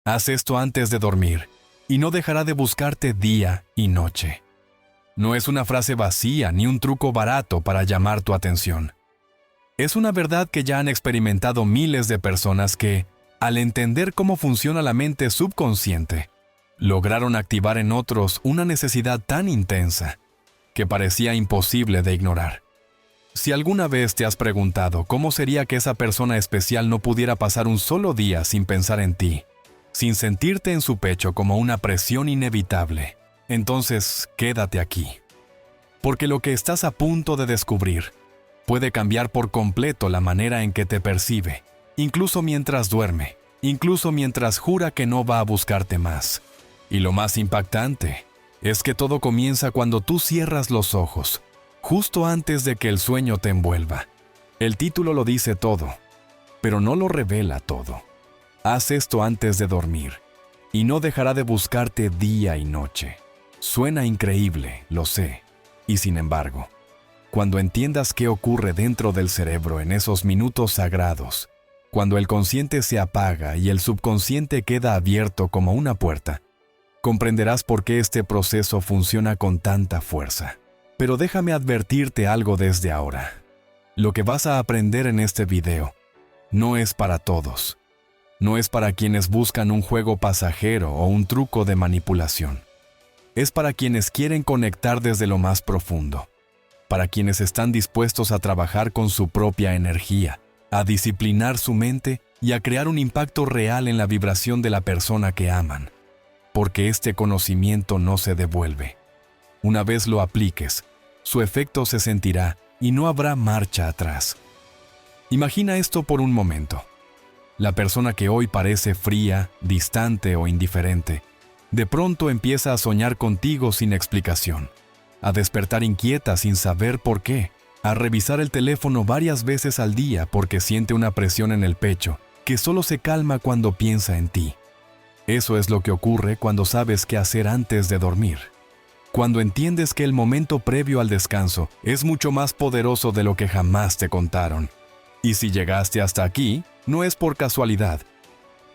Haz esto antes de dormir, y no dejará de buscarte día y noche. No es una frase vacía ni un truco barato para llamar tu atención. Es una verdad que ya han experimentado miles de personas que, al entender cómo funciona la mente subconsciente, lograron activar en otros una necesidad tan intensa que parecía imposible de ignorar. Si alguna vez te has preguntado cómo sería que esa persona especial no pudiera pasar un solo día sin pensar en ti, sin sentirte en su pecho como una presión inevitable, entonces quédate aquí. Porque lo que estás a punto de descubrir puede cambiar por completo la manera en que te percibe, incluso mientras duerme, incluso mientras jura que no va a buscarte más. Y lo más impactante es que todo comienza cuando tú cierras los ojos, justo antes de que el sueño te envuelva. El título lo dice todo, pero no lo revela todo. Haz esto antes de dormir, y no dejará de buscarte día y noche. Suena increíble, lo sé, y sin embargo, cuando entiendas qué ocurre dentro del cerebro en esos minutos sagrados, cuando el consciente se apaga y el subconsciente queda abierto como una puerta, comprenderás por qué este proceso funciona con tanta fuerza. Pero déjame advertirte algo desde ahora. Lo que vas a aprender en este video no es para todos. No es para quienes buscan un juego pasajero o un truco de manipulación. Es para quienes quieren conectar desde lo más profundo. Para quienes están dispuestos a trabajar con su propia energía, a disciplinar su mente y a crear un impacto real en la vibración de la persona que aman. Porque este conocimiento no se devuelve. Una vez lo apliques, su efecto se sentirá y no habrá marcha atrás. Imagina esto por un momento. La persona que hoy parece fría, distante o indiferente, de pronto empieza a soñar contigo sin explicación, a despertar inquieta sin saber por qué, a revisar el teléfono varias veces al día porque siente una presión en el pecho que solo se calma cuando piensa en ti. Eso es lo que ocurre cuando sabes qué hacer antes de dormir. Cuando entiendes que el momento previo al descanso es mucho más poderoso de lo que jamás te contaron. Y si llegaste hasta aquí, no es por casualidad.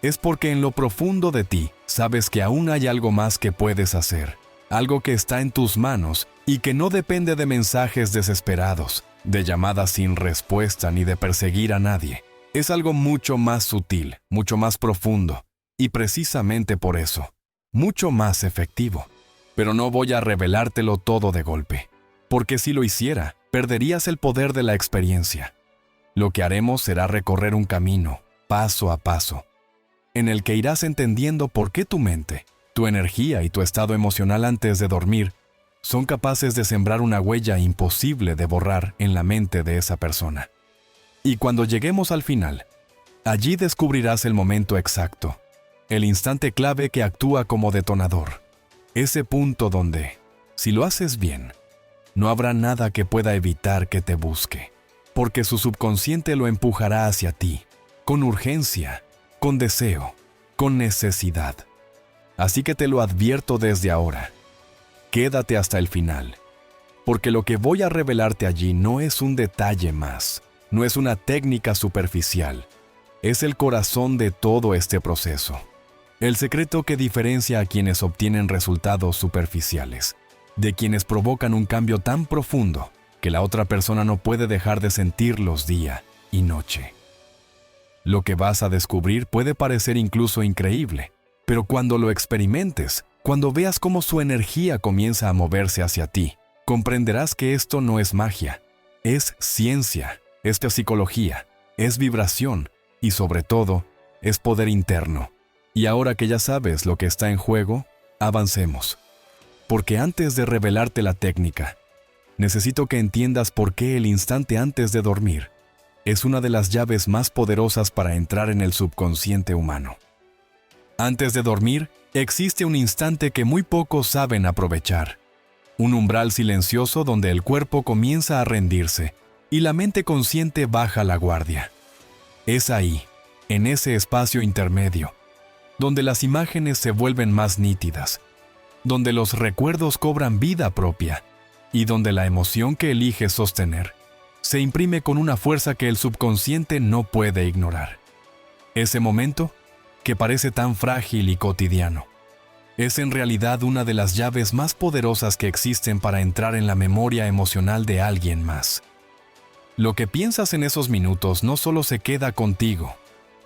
Es porque en lo profundo de ti sabes que aún hay algo más que puedes hacer. Algo que está en tus manos y que no depende de mensajes desesperados, de llamadas sin respuesta ni de perseguir a nadie. Es algo mucho más sutil, mucho más profundo y precisamente por eso, mucho más efectivo. Pero no voy a revelártelo todo de golpe, porque si lo hiciera, perderías el poder de la experiencia. Lo que haremos será recorrer un camino, paso a paso, en el que irás entendiendo por qué tu mente, tu energía y tu estado emocional antes de dormir son capaces de sembrar una huella imposible de borrar en la mente de esa persona. Y cuando lleguemos al final, allí descubrirás el momento exacto, el instante clave que actúa como detonador. Ese punto donde, si lo haces bien, no habrá nada que pueda evitar que te busque, porque su subconsciente lo empujará hacia ti, con urgencia, con deseo, con necesidad. Así que te lo advierto desde ahora. Quédate hasta el final, porque lo que voy a revelarte allí no es un detalle más, no es una técnica superficial, es el corazón de todo este proceso. El secreto que diferencia a quienes obtienen resultados superficiales, de quienes provocan un cambio tan profundo que la otra persona no puede dejar de sentirlos día y noche. Lo que vas a descubrir puede parecer incluso increíble, pero cuando lo experimentes, cuando veas cómo su energía comienza a moverse hacia ti, comprenderás que esto no es magia, es ciencia, es psicología, es vibración y sobre todo, es poder interno. Y ahora que ya sabes lo que está en juego, avancemos. Porque antes de revelarte la técnica, necesito que entiendas por qué el instante antes de dormir es una de las llaves más poderosas para entrar en el subconsciente humano. Antes de dormir, existe un instante que muy pocos saben aprovechar. Un umbral silencioso donde el cuerpo comienza a rendirse y la mente consciente baja la guardia. Es ahí, en ese espacio intermedio, donde las imágenes se vuelven más nítidas, donde los recuerdos cobran vida propia y donde la emoción que eliges sostener se imprime con una fuerza que el subconsciente no puede ignorar. Ese momento, que parece tan frágil y cotidiano. Es en realidad una de las llaves más poderosas que existen para entrar en la memoria emocional de alguien más. Lo que piensas en esos minutos no solo se queda contigo,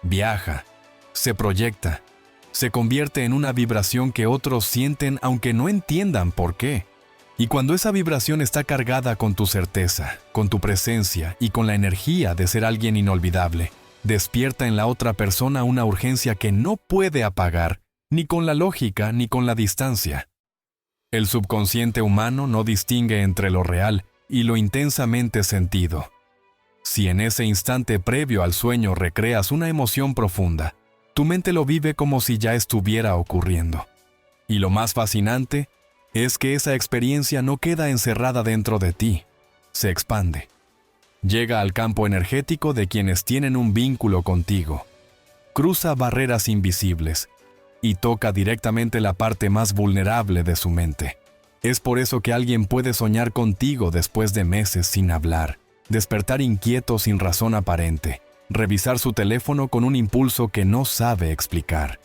viaja, se proyecta, se convierte en una vibración que otros sienten aunque no entiendan por qué. Y cuando esa vibración está cargada con tu certeza, con tu presencia y con la energía de ser alguien inolvidable, despierta en la otra persona una urgencia que no puede apagar, ni con la lógica ni con la distancia. El subconsciente humano no distingue entre lo real y lo intensamente sentido. Si en ese instante previo al sueño recreas una emoción profunda, tu mente lo vive como si ya estuviera ocurriendo. Y lo más fascinante es que esa experiencia no queda encerrada dentro de ti, se expande. Llega al campo energético de quienes tienen un vínculo contigo. Cruza barreras invisibles y toca directamente la parte más vulnerable de su mente. Es por eso que alguien puede soñar contigo después de meses sin hablar, despertar inquieto sin razón aparente, revisar su teléfono con un impulso que no sabe explicar.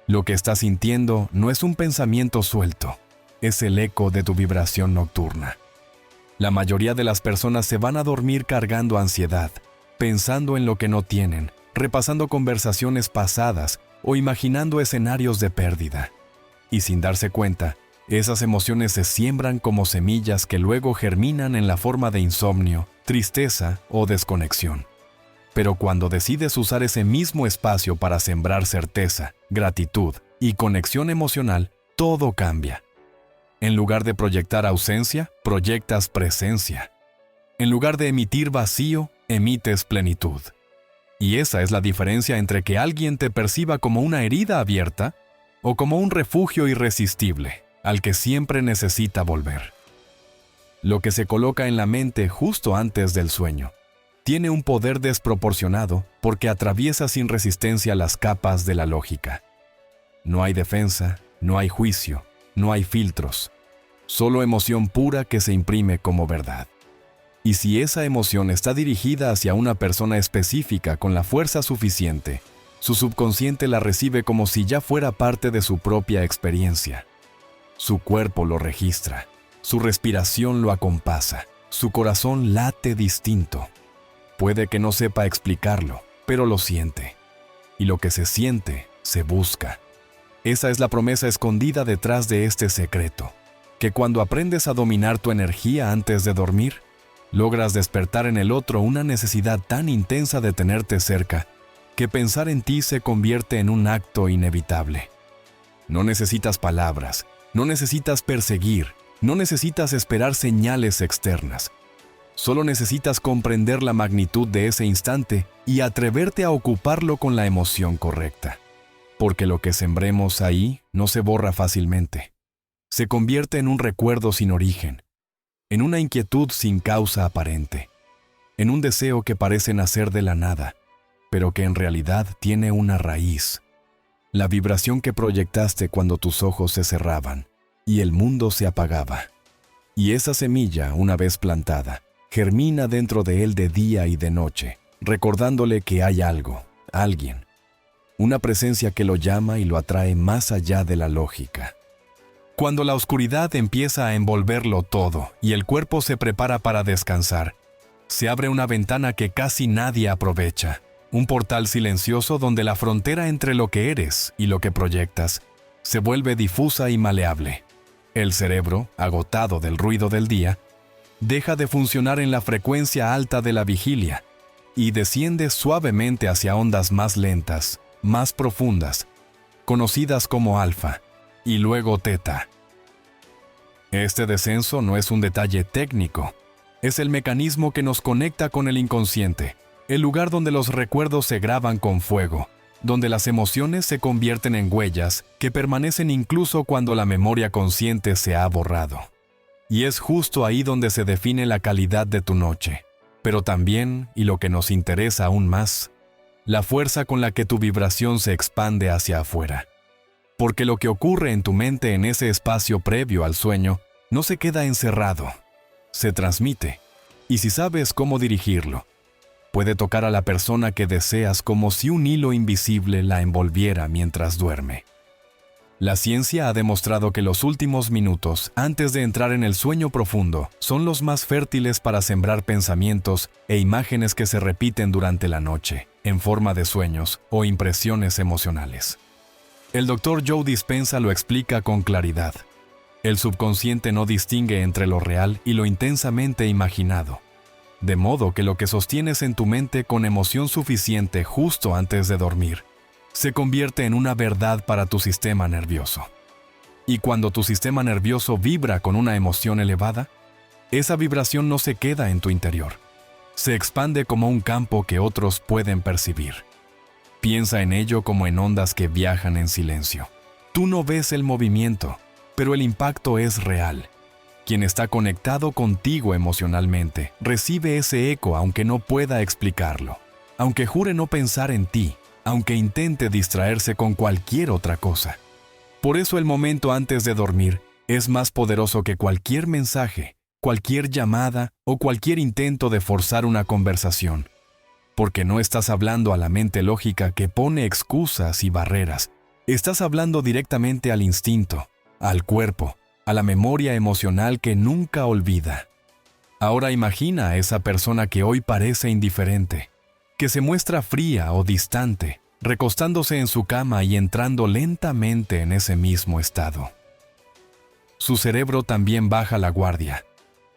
Lo que está sintiendo no es un pensamiento suelto, es el eco de tu vibración nocturna. La mayoría de las personas se van a dormir cargando ansiedad, pensando en lo que no tienen, repasando conversaciones pasadas o imaginando escenarios de pérdida. Y sin darse cuenta, esas emociones se siembran como semillas que luego germinan en la forma de insomnio, tristeza o desconexión. Pero cuando decides usar ese mismo espacio para sembrar certeza, gratitud y conexión emocional, todo cambia. En lugar de proyectar ausencia, proyectas presencia. En lugar de emitir vacío, emites plenitud. Y esa es la diferencia entre que alguien te perciba como una herida abierta o como un refugio irresistible, al que siempre necesita volver. Lo que se coloca en la mente justo antes del sueño tiene un poder desproporcionado porque atraviesa sin resistencia las capas de la lógica. No hay defensa, no hay juicio, no hay filtros, solo emoción pura que se imprime como verdad. Y si esa emoción está dirigida hacia una persona específica con la fuerza suficiente, su subconsciente la recibe como si ya fuera parte de su propia experiencia. Su cuerpo lo registra, su respiración lo acompasa, su corazón late distinto. Puede que no sepa explicarlo, pero lo siente. Y lo que se siente, se busca. Esa es la promesa escondida detrás de este secreto, que cuando aprendes a dominar tu energía antes de dormir, logras despertar en el otro una necesidad tan intensa de tenerte cerca, que pensar en ti se convierte en un acto inevitable. No necesitas palabras, no necesitas perseguir, no necesitas esperar señales externas. Solo necesitas comprender la magnitud de ese instante y atreverte a ocuparlo con la emoción correcta. Porque lo que sembremos ahí no se borra fácilmente. Se convierte en un recuerdo sin origen, en una inquietud sin causa aparente, en un deseo que parece nacer de la nada, pero que en realidad tiene una raíz. La vibración que proyectaste cuando tus ojos se cerraban y el mundo se apagaba. Y esa semilla, una vez plantada, germina dentro de él de día y de noche, recordándole que hay algo, alguien, una presencia que lo llama y lo atrae más allá de la lógica. Cuando la oscuridad empieza a envolverlo todo y el cuerpo se prepara para descansar, se abre una ventana que casi nadie aprovecha, un portal silencioso donde la frontera entre lo que eres y lo que proyectas se vuelve difusa y maleable. El cerebro, agotado del ruido del día, deja de funcionar en la frecuencia alta de la vigilia y desciende suavemente hacia ondas más lentas, más profundas, conocidas como alfa y luego teta. Este descenso no es un detalle técnico, es el mecanismo que nos conecta con el inconsciente, el lugar donde los recuerdos se graban con fuego, donde las emociones se convierten en huellas que permanecen incluso cuando la memoria consciente se ha borrado. Y es justo ahí donde se define la calidad de tu noche, pero también, y lo que nos interesa aún más, la fuerza con la que tu vibración se expande hacia afuera. Porque lo que ocurre en tu mente en ese espacio previo al sueño no se queda encerrado, se transmite, y si sabes cómo dirigirlo, puede tocar a la persona que deseas como si un hilo invisible la envolviera mientras duerme. La ciencia ha demostrado que los últimos minutos antes de entrar en el sueño profundo son los más fértiles para sembrar pensamientos e imágenes que se repiten durante la noche, en forma de sueños o impresiones emocionales. El Dr. Joe Dispenza lo explica con claridad. El subconsciente no distingue entre lo real y lo intensamente imaginado, de modo que lo que sostienes en tu mente con emoción suficiente justo antes de dormir se convierte en una verdad para tu sistema nervioso. Y cuando tu sistema nervioso vibra con una emoción elevada, esa vibración no se queda en tu interior. Se expande como un campo que otros pueden percibir. Piensa en ello como en ondas que viajan en silencio. Tú no ves el movimiento, pero el impacto es real. Quien está conectado contigo emocionalmente recibe ese eco aunque no pueda explicarlo, aunque jure no pensar en ti, aunque intente distraerse con cualquier otra cosa. Por eso el momento antes de dormir es más poderoso que cualquier mensaje, cualquier llamada o cualquier intento de forzar una conversación. Porque no estás hablando a la mente lógica que pone excusas y barreras. Estás hablando directamente al instinto, al cuerpo, a la memoria emocional que nunca olvida. Ahora imagina a esa persona que hoy parece indiferente, que se muestra fría o distante, recostándose en su cama y entrando lentamente en ese mismo estado. Su cerebro también baja la guardia.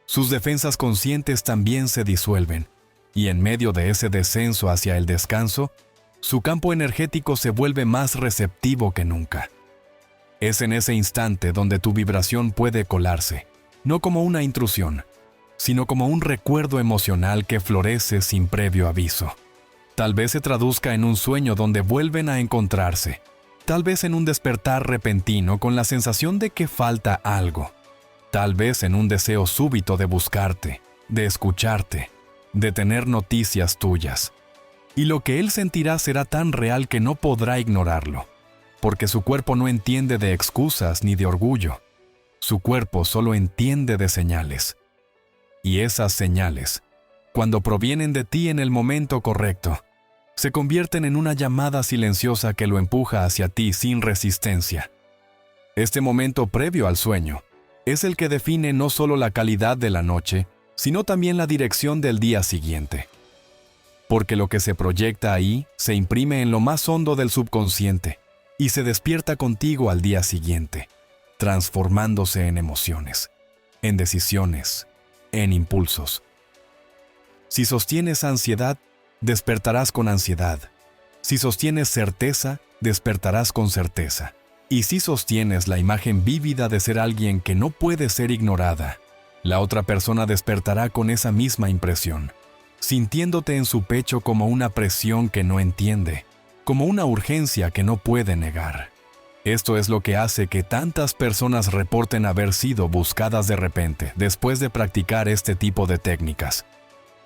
Sus defensas conscientes también se disuelven, y en medio de ese descenso hacia el descanso, su campo energético se vuelve más receptivo que nunca. Es en ese instante donde tu vibración puede colarse, no como una intrusión, sino como un recuerdo emocional que florece sin previo aviso. Tal vez se traduzca en un sueño donde vuelven a encontrarse, tal vez en un despertar repentino con la sensación de que falta algo, tal vez en un deseo súbito de buscarte, de escucharte, de tener noticias tuyas. Y lo que él sentirá será tan real que no podrá ignorarlo, porque su cuerpo no entiende de excusas ni de orgullo. Su cuerpo solo entiende de señales. Y esas señales, cuando provienen de ti en el momento correcto, se convierten en una llamada silenciosa que lo empuja hacia ti sin resistencia. Este momento previo al sueño es el que define no solo la calidad de la noche, sino también la dirección del día siguiente. Porque lo que se proyecta ahí se imprime en lo más hondo del subconsciente y se despierta contigo al día siguiente, transformándose en emociones, en decisiones, en impulsos. Si sostienes ansiedad, despertarás con ansiedad. Si sostienes certeza, despertarás con certeza. Y si sostienes la imagen vívida de ser alguien que no puede ser ignorada, la otra persona despertará con esa misma impresión, sintiéndote en su pecho como una presión que no entiende, como una urgencia que no puede negar. Esto es lo que hace que tantas personas reporten haber sido buscadas de repente después de practicar este tipo de técnicas.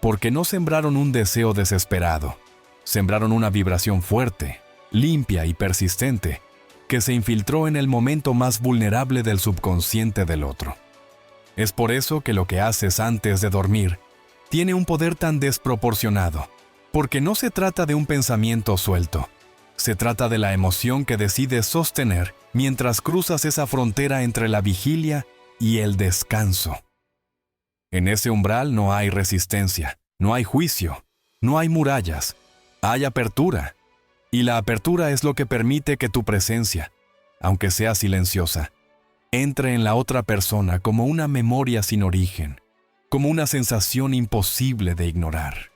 Porque no sembraron un deseo desesperado, sembraron una vibración fuerte, limpia y persistente, que se infiltró en el momento más vulnerable del subconsciente del otro. Es por eso que lo que haces antes de dormir tiene un poder tan desproporcionado, porque no se trata de un pensamiento suelto, se trata de la emoción que decides sostener mientras cruzas esa frontera entre la vigilia y el descanso. En ese umbral no hay resistencia, no hay juicio, no hay murallas, hay apertura. Y la apertura es lo que permite que tu presencia, aunque sea silenciosa, entre en la otra persona como una memoria sin origen, como una sensación imposible de ignorar.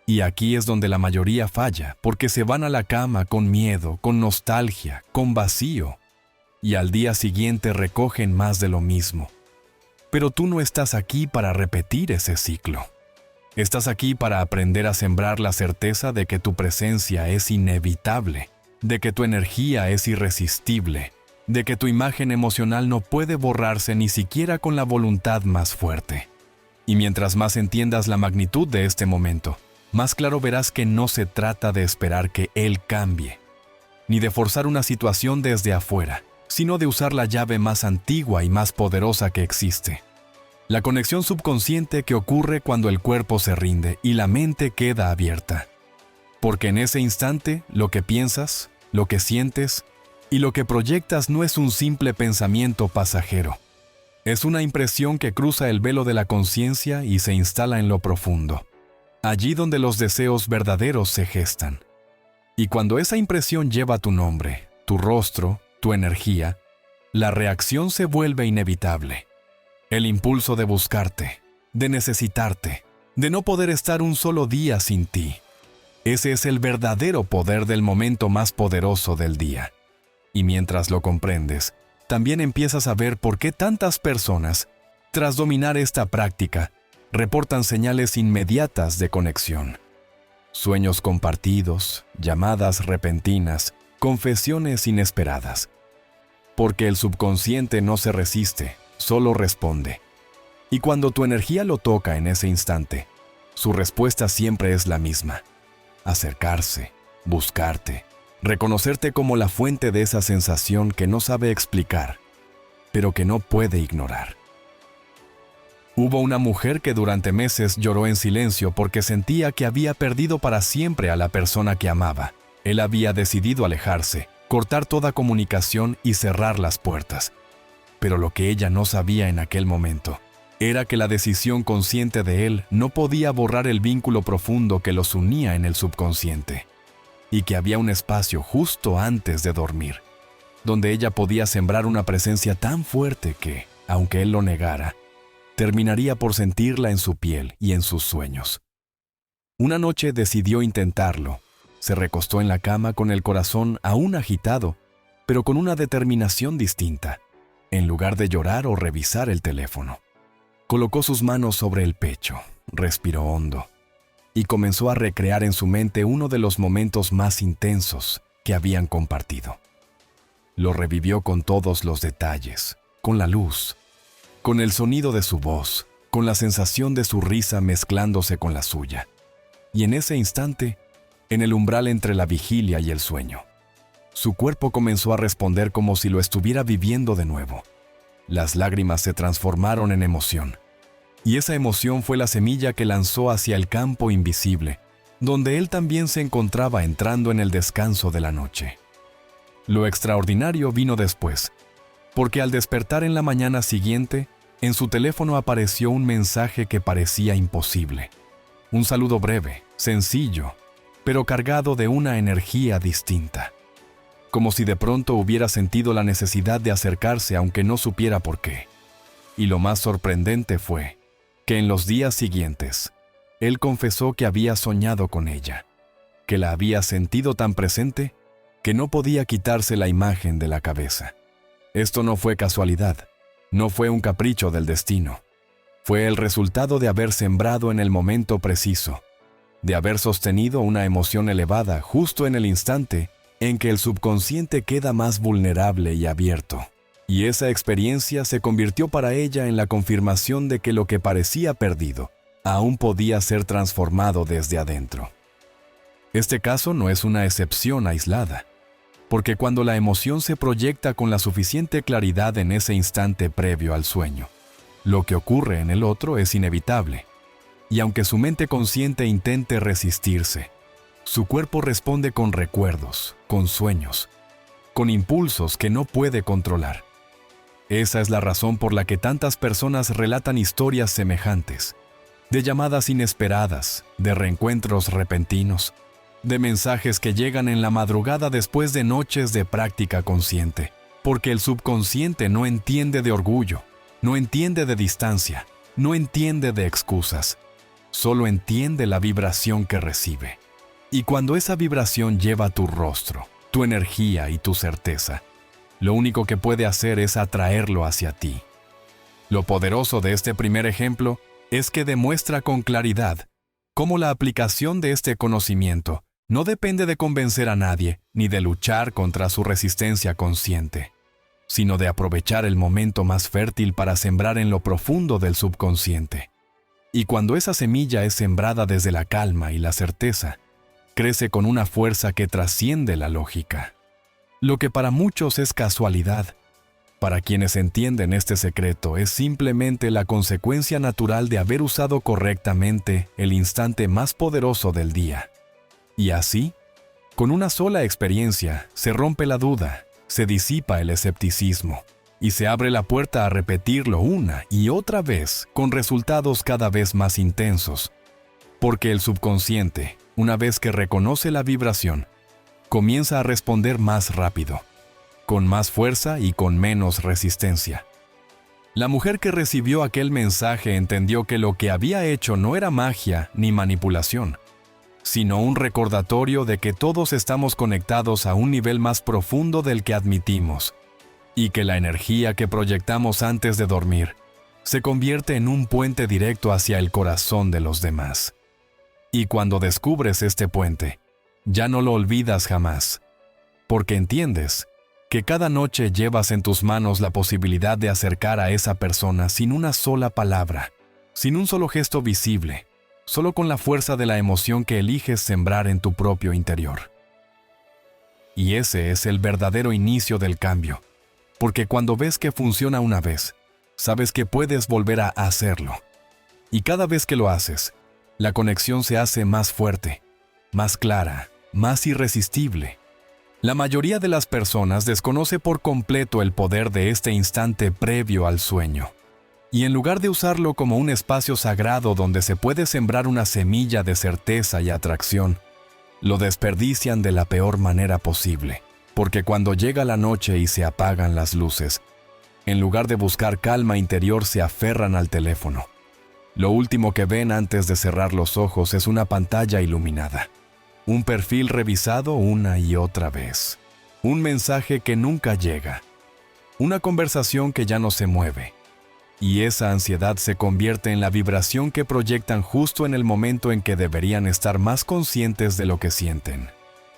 Y aquí es donde la mayoría falla, porque se van a la cama con miedo, con nostalgia, con vacío, y al día siguiente recogen más de lo mismo. Pero tú no estás aquí para repetir ese ciclo. Estás aquí para aprender a sembrar la certeza de que tu presencia es inevitable, de que tu energía es irresistible, de que tu imagen emocional no puede borrarse ni siquiera con la voluntad más fuerte. Y mientras más entiendas la magnitud de este momento, más claro verás que no se trata de esperar que Él cambie, ni de forzar una situación desde afuera, sino de usar la llave más antigua y más poderosa que existe. La conexión subconsciente que ocurre cuando el cuerpo se rinde y la mente queda abierta. Porque en ese instante, lo que piensas, lo que sientes y lo que proyectas no es un simple pensamiento pasajero. Es una impresión que cruza el velo de la conciencia y se instala en lo profundo, allí donde los deseos verdaderos se gestan. Y cuando esa impresión lleva tu nombre, tu rostro, tu energía, la reacción se vuelve inevitable. El impulso de buscarte, de necesitarte, de no poder estar un solo día sin ti. Ese es el verdadero poder del momento más poderoso del día. Y mientras lo comprendes, también empiezas a ver por qué tantas personas, tras dominar esta práctica, reportan señales inmediatas de conexión. Sueños compartidos, llamadas repentinas, confesiones inesperadas. Porque el subconsciente no se resiste, solo responde. Y cuando tu energía lo toca en ese instante, su respuesta siempre es la misma. Acercarse, buscarte, reconocerte como la fuente de esa sensación que no sabe explicar, pero que no puede ignorar. Hubo una mujer que durante meses lloró en silencio porque sentía que había perdido para siempre a la persona que amaba. Él había decidido alejarse, cortar toda comunicación y cerrar las puertas. Pero lo que ella no sabía en aquel momento era que la decisión consciente de él no podía borrar el vínculo profundo que los unía en el subconsciente, y que había un espacio justo antes de dormir, donde ella podía sembrar una presencia tan fuerte que, aunque él lo negara, terminaría por sentirla en su piel y en sus sueños. Una noche decidió intentarlo. Se recostó en la cama con el corazón aún agitado, pero con una determinación distinta. En lugar de llorar o revisar el teléfono, colocó sus manos sobre el pecho, respiró hondo y comenzó a recrear en su mente uno de los momentos más intensos que habían compartido. Lo revivió con todos los detalles, con la luz, con el sonido de su voz, con la sensación de su risa mezclándose con la suya. Y en ese instante, en el umbral entre la vigilia y el sueño, su cuerpo comenzó a responder como si lo estuviera viviendo de nuevo. Las lágrimas se transformaron en emoción, y esa emoción fue la semilla que lanzó hacia el campo invisible, donde él también se encontraba entrando en el descanso de la noche. Lo extraordinario vino después, porque al despertar en la mañana siguiente, en su teléfono apareció un mensaje que parecía imposible. Un saludo breve, sencillo, pero cargado de una energía distinta. Como si de pronto hubiera sentido la necesidad de acercarse aunque no supiera por qué. Y lo más sorprendente fue que en los días siguientes, él confesó que había soñado con ella, que la había sentido tan presente que no podía quitarse la imagen de la cabeza. Esto no fue casualidad, no fue un capricho del destino. Fue el resultado de haber sembrado en el momento preciso, de haber sostenido una emoción elevada justo en el instante en que el subconsciente queda más vulnerable y abierto. Y esa experiencia se convirtió para ella en la confirmación de que lo que parecía perdido aún podía ser transformado desde adentro. Este caso no es una excepción aislada, porque cuando la emoción se proyecta con la suficiente claridad en ese instante previo al sueño, lo que ocurre en el otro es inevitable. Y aunque su mente consciente intente resistirse, su cuerpo responde con recuerdos, con sueños, con impulsos que no puede controlar. Esa es la razón por la que tantas personas relatan historias semejantes, de llamadas inesperadas, de reencuentros repentinos, de mensajes que llegan en la madrugada después de noches de práctica consciente, porque el subconsciente no entiende de orgullo, no entiende de distancia, no entiende de excusas, solo entiende la vibración que recibe. Y cuando esa vibración lleva tu rostro, tu energía y tu certeza, lo único que puede hacer es atraerlo hacia ti. Lo poderoso de este primer ejemplo es que demuestra con claridad cómo la aplicación de este conocimiento no depende de convencer a nadie ni de luchar contra su resistencia consciente, sino de aprovechar el momento más fértil para sembrar en lo profundo del subconsciente. Y cuando esa semilla es sembrada desde la calma y la certeza, crece con una fuerza que trasciende la lógica. Lo que para muchos es casualidad, Para quienes entienden este secreto, es simplemente la consecuencia natural de haber usado correctamente el instante más poderoso del día. Y así, con una sola experiencia, se rompe la duda, se disipa el escepticismo y se abre la puerta a repetirlo una y otra vez con resultados cada vez más intensos. Porque el subconsciente, una vez que reconoce la vibración, comienza a responder más rápido, con más fuerza y con menos resistencia. La mujer que recibió aquel mensaje entendió que lo que había hecho no era magia ni manipulación, sino un recordatorio de que todos estamos conectados a un nivel más profundo del que admitimos, y que la energía que proyectamos antes de dormir se convierte en un puente directo hacia el corazón de los demás. Y cuando descubres este puente, ya no lo olvidas jamás, porque entiendes que cada noche llevas en tus manos la posibilidad de acercar a esa persona sin una sola palabra, sin un solo gesto visible, solo con la fuerza de la emoción que eliges sembrar en tu propio interior. Y ese es el verdadero inicio del cambio, porque cuando ves que funciona una vez, sabes que puedes volver a hacerlo. Y cada vez que lo haces, la conexión se hace más fuerte, más clara, más irresistible. La mayoría de las personas desconoce por completo el poder de este instante previo al sueño. Y en lugar de usarlo como un espacio sagrado donde se puede sembrar una semilla de certeza y atracción, lo desperdician de la peor manera posible. Porque cuando llega la noche y se apagan las luces, en lugar de buscar calma interior se aferran al teléfono. Lo último que ven antes de cerrar los ojos es una pantalla iluminada. Un perfil revisado una y otra vez. Un mensaje que nunca llega. Una conversación que ya no se mueve. Y esa ansiedad se convierte en la vibración que proyectan justo en el momento en que deberían estar más conscientes de lo que sienten.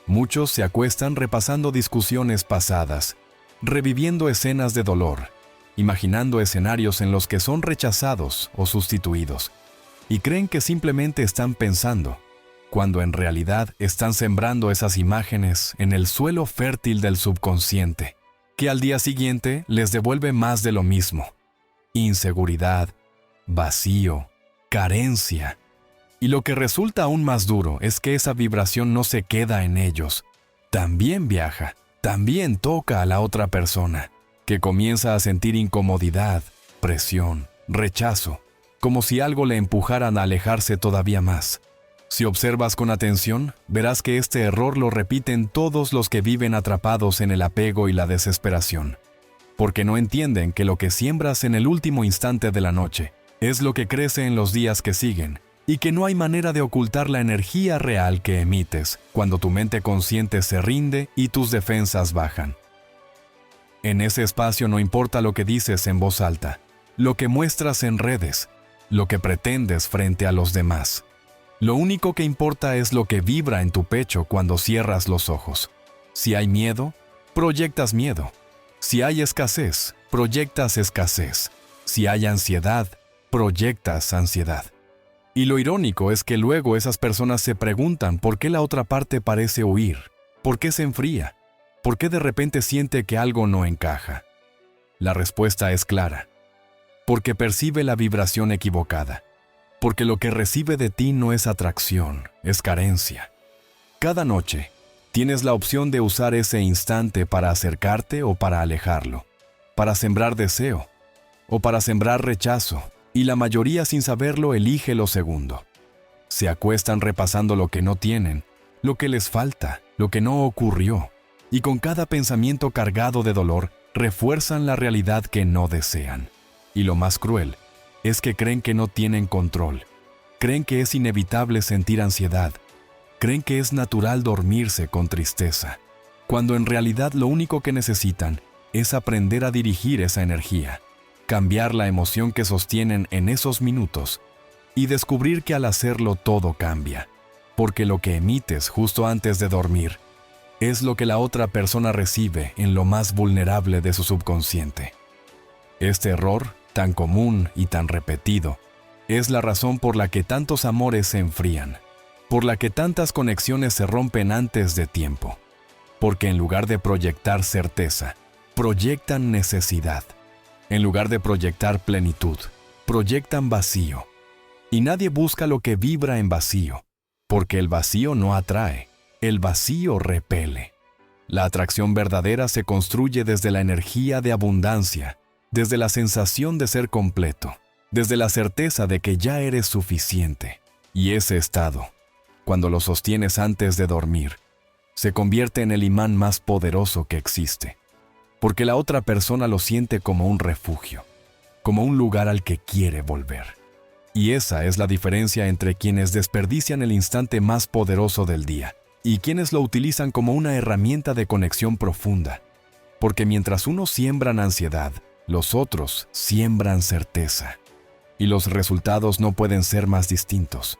Muchos se acuestan repasando discusiones pasadas, reviviendo escenas de dolor, imaginando escenarios en los que son rechazados o sustituidos, y creen que simplemente están pensando, cuando en realidad están sembrando esas imágenes en el suelo fértil del subconsciente, que al día siguiente les devuelve más de lo mismo: inseguridad, vacío, carencia. Y lo que resulta aún más duro es que esa vibración no se queda en ellos. También viaja, también toca a la otra persona, que comienza a sentir incomodidad, presión, rechazo, como si algo le empujaran a alejarse todavía más. Si observas con atención, verás que este error lo repiten todos los que viven atrapados en el apego y la desesperación, porque no entienden que lo que siembras en el último instante de la noche es lo que crece en los días que siguen, y que no hay manera de ocultar la energía real que emites cuando tu mente consciente se rinde y tus defensas bajan. En ese espacio no importa lo que dices en voz alta, lo que muestras en redes, lo que pretendes frente a los demás. Lo único que importa es lo que vibra en tu pecho cuando cierras los ojos. Si hay miedo, proyectas miedo. Si hay escasez, proyectas escasez. Si hay ansiedad, proyectas ansiedad. Y lo irónico es que luego esas personas se preguntan por qué la otra parte parece huir, por qué se enfría, por qué de repente siente que algo no encaja. La respuesta es clara: porque percibe la vibración equivocada, porque lo que recibe de ti no es atracción, es carencia. Cada noche tienes la opción de usar ese instante para acercarte o para alejarlo, para sembrar deseo o para sembrar rechazo. Y la mayoría, sin saberlo, elige lo segundo. Se acuestan repasando lo que no tienen, lo que les falta, lo que no ocurrió, y con cada pensamiento cargado de dolor, refuerzan la realidad que no desean. Y lo más cruel es que creen que no tienen control, creen que es inevitable sentir ansiedad, creen que es natural dormirse con tristeza, cuando en realidad lo único que necesitan es aprender a dirigir esa energía, cambiar la emoción que sostienen en esos minutos y descubrir que al hacerlo todo cambia, porque lo que emites justo antes de dormir es lo que la otra persona recibe en lo más vulnerable de su subconsciente. Este error, tan común y tan repetido, es la razón por la que tantos amores se enfrían, por la que tantas conexiones se rompen antes de tiempo, porque en lugar de proyectar certeza, proyectan necesidad. En lugar de proyectar plenitud, proyectan vacío. Y nadie busca lo que vibra en vacío, porque el vacío no atrae, el vacío repele. La atracción verdadera se construye desde la energía de abundancia, desde la sensación de ser completo, desde la certeza de que ya eres suficiente. Y ese estado, cuando lo sostienes antes de dormir, se convierte en el imán más poderoso que existe, porque la otra persona lo siente como un refugio, como un lugar al que quiere volver. Y esa es la diferencia entre quienes desperdician el instante más poderoso del día y quienes lo utilizan como una herramienta de conexión profunda, porque mientras unos siembran ansiedad, los otros siembran certeza, y los resultados no pueden ser más distintos.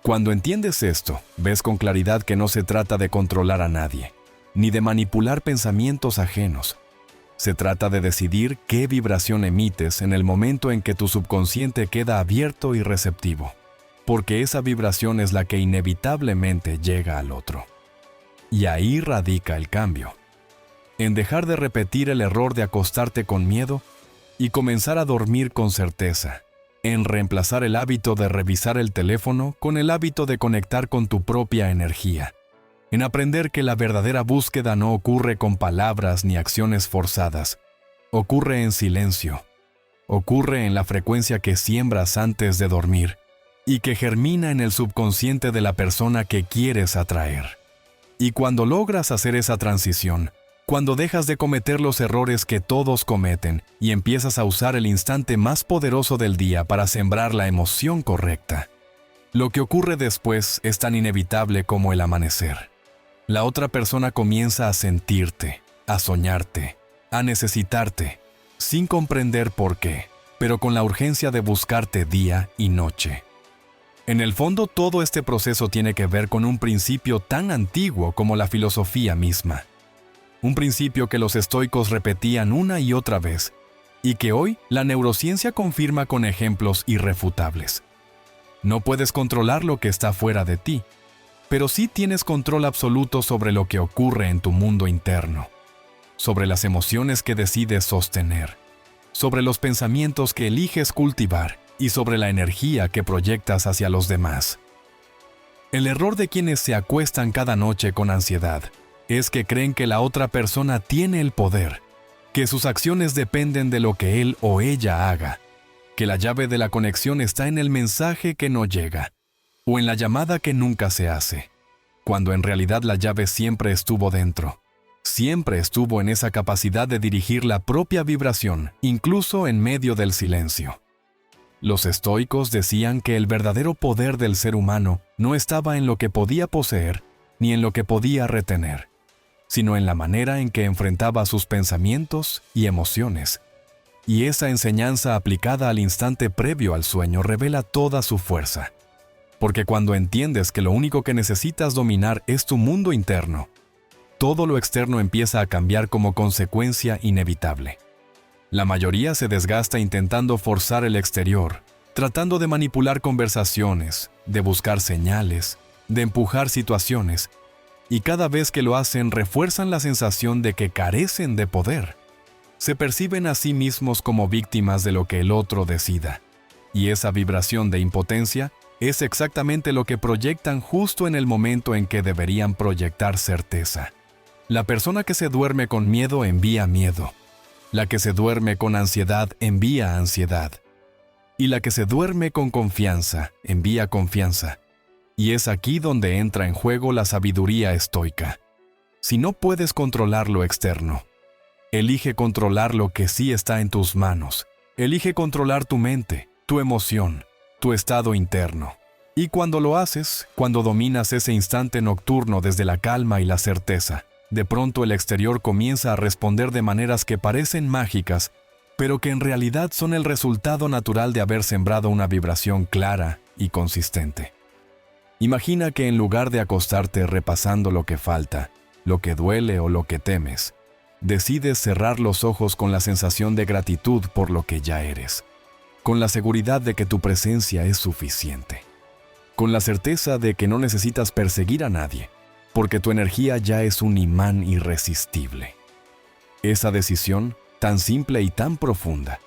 Cuando entiendes esto, ves con claridad que no se trata de controlar a nadie, ni de manipular pensamientos ajenos. Se trata de decidir qué vibración emites en el momento en que tu subconsciente queda abierto y receptivo, porque esa vibración es la que inevitablemente llega al otro. Y ahí radica el cambio, en dejar de repetir el error de acostarte con miedo y comenzar a dormir con certeza, en reemplazar el hábito de revisar el teléfono con el hábito de conectar con tu propia energía, en aprender que la verdadera búsqueda no ocurre con palabras ni acciones forzadas, ocurre en silencio, ocurre en la frecuencia que siembras antes de dormir y que germina en el subconsciente de la persona que quieres atraer. Y cuando logras hacer esa transición, cuando dejas de cometer los errores que todos cometen y empiezas a usar el instante más poderoso del día para sembrar la emoción correcta, lo que ocurre después es tan inevitable como el amanecer. La otra persona comienza a sentirte, a soñarte, a necesitarte, sin comprender por qué, pero con la urgencia de buscarte día y noche. En el fondo, todo este proceso tiene que ver con un principio tan antiguo como la filosofía misma. Un principio que los estoicos repetían una y otra vez, y que hoy la neurociencia confirma con ejemplos irrefutables. No puedes controlar lo que está fuera de ti, pero sí tienes control absoluto sobre lo que ocurre en tu mundo interno, sobre las emociones que decides sostener, sobre los pensamientos que eliges cultivar y sobre la energía que proyectas hacia los demás. El error de quienes se acuestan cada noche con ansiedad es que creen que la otra persona tiene el poder, que sus acciones dependen de lo que él o ella haga, que la llave de la conexión está en el mensaje que no llega, o en la llamada que nunca se hace, cuando en realidad la llave siempre estuvo dentro, siempre estuvo en esa capacidad de dirigir la propia vibración, incluso en medio del silencio. Los estoicos decían que el verdadero poder del ser humano no estaba en lo que podía poseer ni en lo que podía retener, sino en la manera en que enfrentaba sus pensamientos y emociones. Y esa enseñanza aplicada al instante previo al sueño revela toda su fuerza. Porque cuando entiendes que lo único que necesitas dominar es tu mundo interno, todo lo externo empieza a cambiar como consecuencia inevitable. La mayoría se desgasta intentando forzar el exterior, tratando de manipular conversaciones, de buscar señales, de empujar situaciones, y cada vez que lo hacen refuerzan la sensación de que carecen de poder. Se perciben a sí mismos como víctimas de lo que el otro decida, y esa vibración de impotencia es exactamente lo que proyectan justo en el momento en que deberían proyectar certeza. La persona que se duerme con miedo envía miedo. La que se duerme con ansiedad envía ansiedad. Y la que se duerme con confianza envía confianza. Y es aquí donde entra en juego la sabiduría estoica. Si no puedes controlar lo externo, elige controlar lo que sí está en tus manos. Elige controlar tu mente, tu emoción, tu estado interno. Y cuando lo haces, cuando dominas ese instante nocturno desde la calma y la certeza, de pronto el exterior comienza a responder de maneras que parecen mágicas, pero que en realidad son el resultado natural de haber sembrado una vibración clara y consistente. Imagina que en lugar de acostarte repasando lo que falta, lo que duele o lo que temes, decides cerrar los ojos con la sensación de gratitud por lo que ya eres, con la seguridad de que tu presencia es suficiente, con la certeza de que no necesitas perseguir a nadie, porque tu energía ya es un imán irresistible. Esa decisión, tan simple y tan profunda,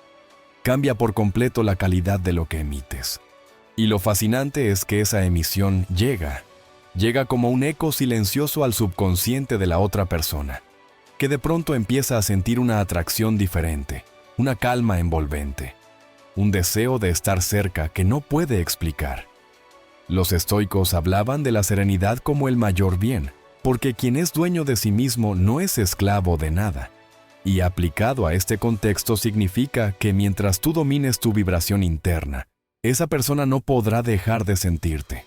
cambia por completo la calidad de lo que emites. Y lo fascinante es que esa emisión llega como un eco silencioso al subconsciente de la otra persona, que de pronto empieza a sentir una atracción diferente, una calma envolvente, un deseo de estar cerca que no puede explicar. Los estoicos hablaban de la serenidad como el mayor bien, porque quien es dueño de sí mismo no es esclavo de nada. Y aplicado a este contexto significa que mientras tú domines tu vibración interna, esa persona no podrá dejar de sentirte.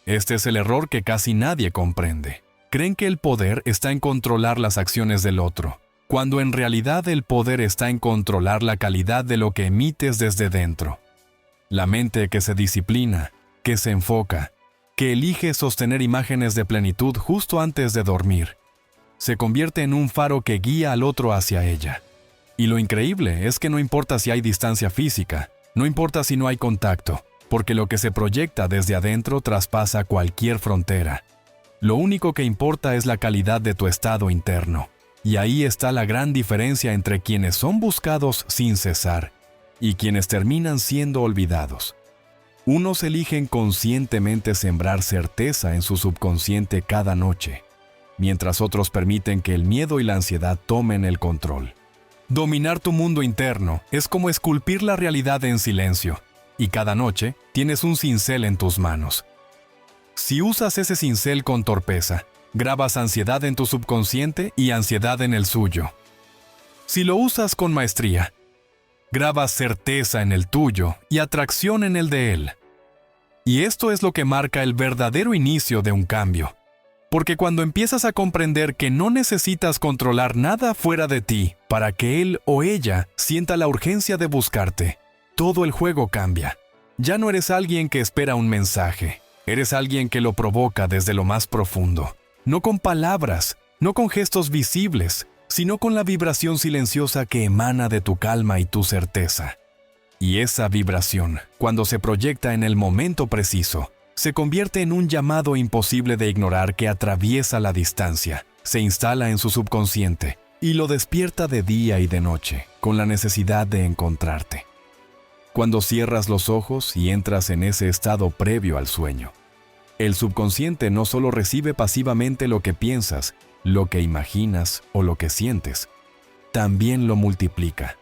Este es el error que casi nadie comprende. Creen que el poder está en controlar las acciones del otro, cuando en realidad el poder está en controlar la calidad de lo que emites desde dentro. La mente que se disciplina, que se enfoca, que elige sostener imágenes de plenitud justo antes de dormir, se convierte en un faro que guía al otro hacia ella. Y lo increíble es que no importa si hay distancia física, no importa si no hay contacto, porque lo que se proyecta desde adentro traspasa cualquier frontera. Lo único que importa es la calidad de tu estado interno. Y ahí está la gran diferencia entre quienes son buscados sin cesar y quienes terminan siendo olvidados. Unos eligen conscientemente sembrar certeza en su subconsciente cada noche, mientras otros permiten que el miedo y la ansiedad tomen el control. Dominar tu mundo interno es como esculpir la realidad en silencio, y cada noche tienes un cincel en tus manos. Si usas ese cincel con torpeza, grabas ansiedad en tu subconsciente y ansiedad en el suyo. Si lo usas con maestría, grabas certeza en el tuyo y atracción en el de él. Y esto es lo que marca el verdadero inicio de un cambio. Porque cuando empiezas a comprender que no necesitas controlar nada fuera de ti para que él o ella sienta la urgencia de buscarte, todo el juego cambia. Ya no eres alguien que espera un mensaje, eres alguien que lo provoca desde lo más profundo. No con palabras, no con gestos visibles, sino con la vibración silenciosa que emana de tu calma y tu certeza. Y esa vibración, cuando se proyecta en el momento preciso, se convierte en un llamado imposible de ignorar que atraviesa la distancia, se instala en su subconsciente y lo despierta de día y de noche, con la necesidad de encontrarte. Cuando cierras los ojos y entras en ese estado previo al sueño, el subconsciente no solo recibe pasivamente lo que piensas, lo que imaginas o lo que sientes, también lo multiplica.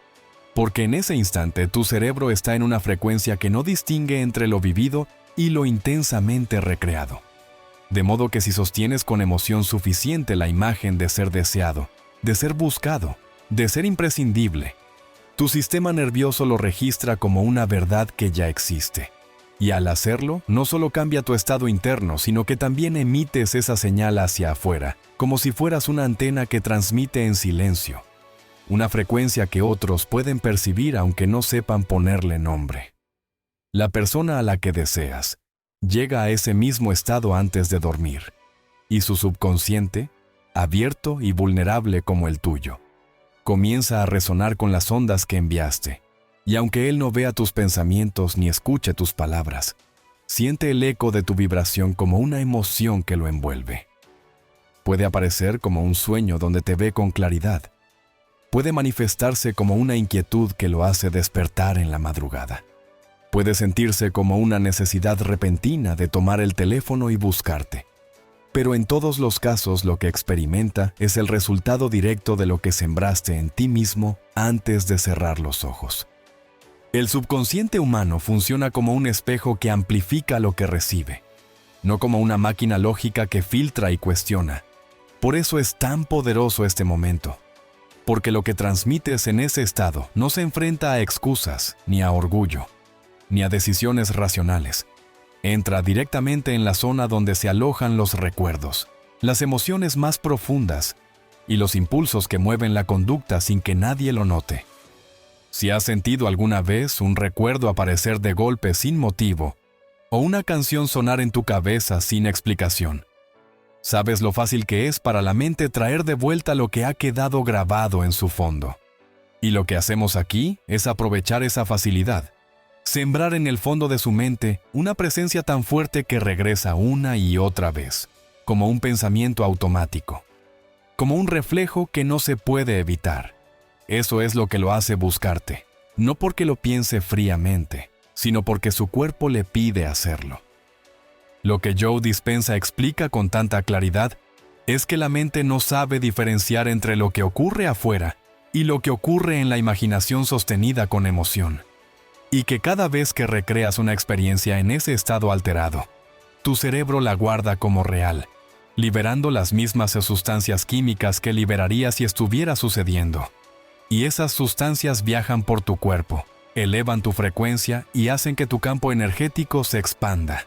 Porque en ese instante tu cerebro está en una frecuencia que no distingue entre lo vivido y lo intensamente recreado. De modo que si sostienes con emoción suficiente la imagen de ser deseado, de ser buscado, de ser imprescindible, tu sistema nervioso lo registra como una verdad que ya existe. Y al hacerlo, no solo cambia tu estado interno, sino que también emites esa señal hacia afuera, como si fueras una antena que transmite en silencio. Una frecuencia que otros pueden percibir aunque no sepan ponerle nombre. La persona a la que deseas llega a ese mismo estado antes de dormir, y su subconsciente, abierto y vulnerable como el tuyo, comienza a resonar con las ondas que enviaste. Y aunque él no vea tus pensamientos ni escuche tus palabras, siente el eco de tu vibración como una emoción que lo envuelve. Puede aparecer como un sueño donde te ve con claridad. Puede manifestarse como una inquietud que lo hace despertar en la madrugada. Puede sentirse como una necesidad repentina de tomar el teléfono y buscarte. Pero en todos los casos lo que experimenta es el resultado directo de lo que sembraste en ti mismo antes de cerrar los ojos. El subconsciente humano funciona como un espejo que amplifica lo que recibe, no como una máquina lógica que filtra y cuestiona. Por eso es tan poderoso este momento, porque lo que transmites en ese estado no se enfrenta a excusas, ni a orgullo, ni a decisiones racionales. Entra directamente en la zona donde se alojan los recuerdos, las emociones más profundas y los impulsos que mueven la conducta sin que nadie lo note. Si has sentido alguna vez un recuerdo aparecer de golpe sin motivo, o una canción sonar en tu cabeza sin explicación, sabes lo fácil que es para la mente traer de vuelta lo que ha quedado grabado en su fondo. Y lo que hacemos aquí es aprovechar esa facilidad, sembrar en el fondo de su mente una presencia tan fuerte que regresa una y otra vez, como un pensamiento automático. como un reflejo que no se puede evitar. Eso es lo que lo hace buscarte, no porque lo piense fríamente, sino porque su cuerpo le pide hacerlo. Lo que Joe Dispenza explica con tanta claridad es que la mente no sabe diferenciar entre lo que ocurre afuera y lo que ocurre en la imaginación sostenida con emoción, y que cada vez que recreas una experiencia en ese estado alterado, tu cerebro la guarda como real, liberando las mismas sustancias químicas que liberaría si estuviera sucediendo. Y esas sustancias viajan por tu cuerpo, elevan tu frecuencia y hacen que tu campo energético se expanda.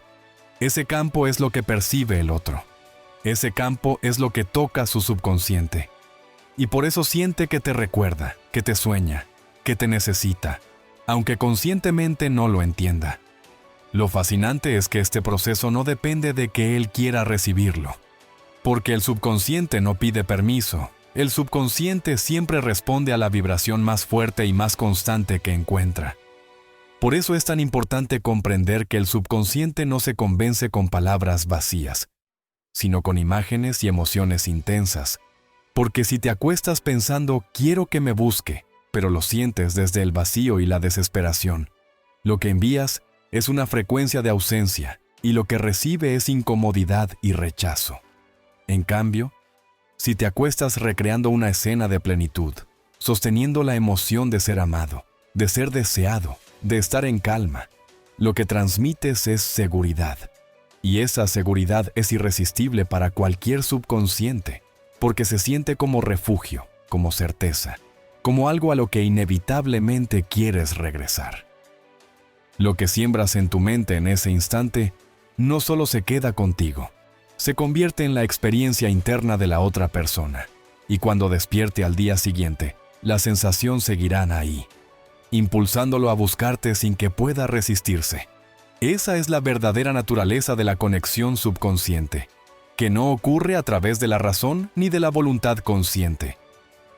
Ese campo es lo que percibe el otro. Ese campo es lo que toca su subconsciente. Y por eso siente que te recuerda, que te sueña, que te necesita, aunque conscientemente no lo entienda. Lo fascinante es que este proceso no depende de que él quiera recibirlo, porque el subconsciente no pide permiso. El subconsciente siempre responde a la vibración más fuerte y más constante que encuentra. Por eso es tan importante comprender que el subconsciente no se convence con palabras vacías, sino con imágenes y emociones intensas. Porque si te acuestas pensando «quiero que me busque», pero lo sientes desde el vacío y la desesperación, lo que envías es una frecuencia de ausencia y lo que recibe es incomodidad y rechazo. En cambio, si te acuestas recreando una escena de plenitud, sosteniendo la emoción de ser amado, de ser deseado, de estar en calma, lo que transmites es seguridad. Y esa seguridad es irresistible para cualquier subconsciente, porque se siente como refugio, como certeza, como algo a lo que inevitablemente quieres regresar. Lo que siembras en tu mente en ese instante no solo se queda contigo, se convierte en la experiencia interna de la otra persona, y cuando despierte al día siguiente, la sensación seguirá ahí, impulsándolo a buscarte sin que pueda resistirse. Esa es la verdadera naturaleza de la conexión subconsciente, que no ocurre a través de la razón ni de la voluntad consciente.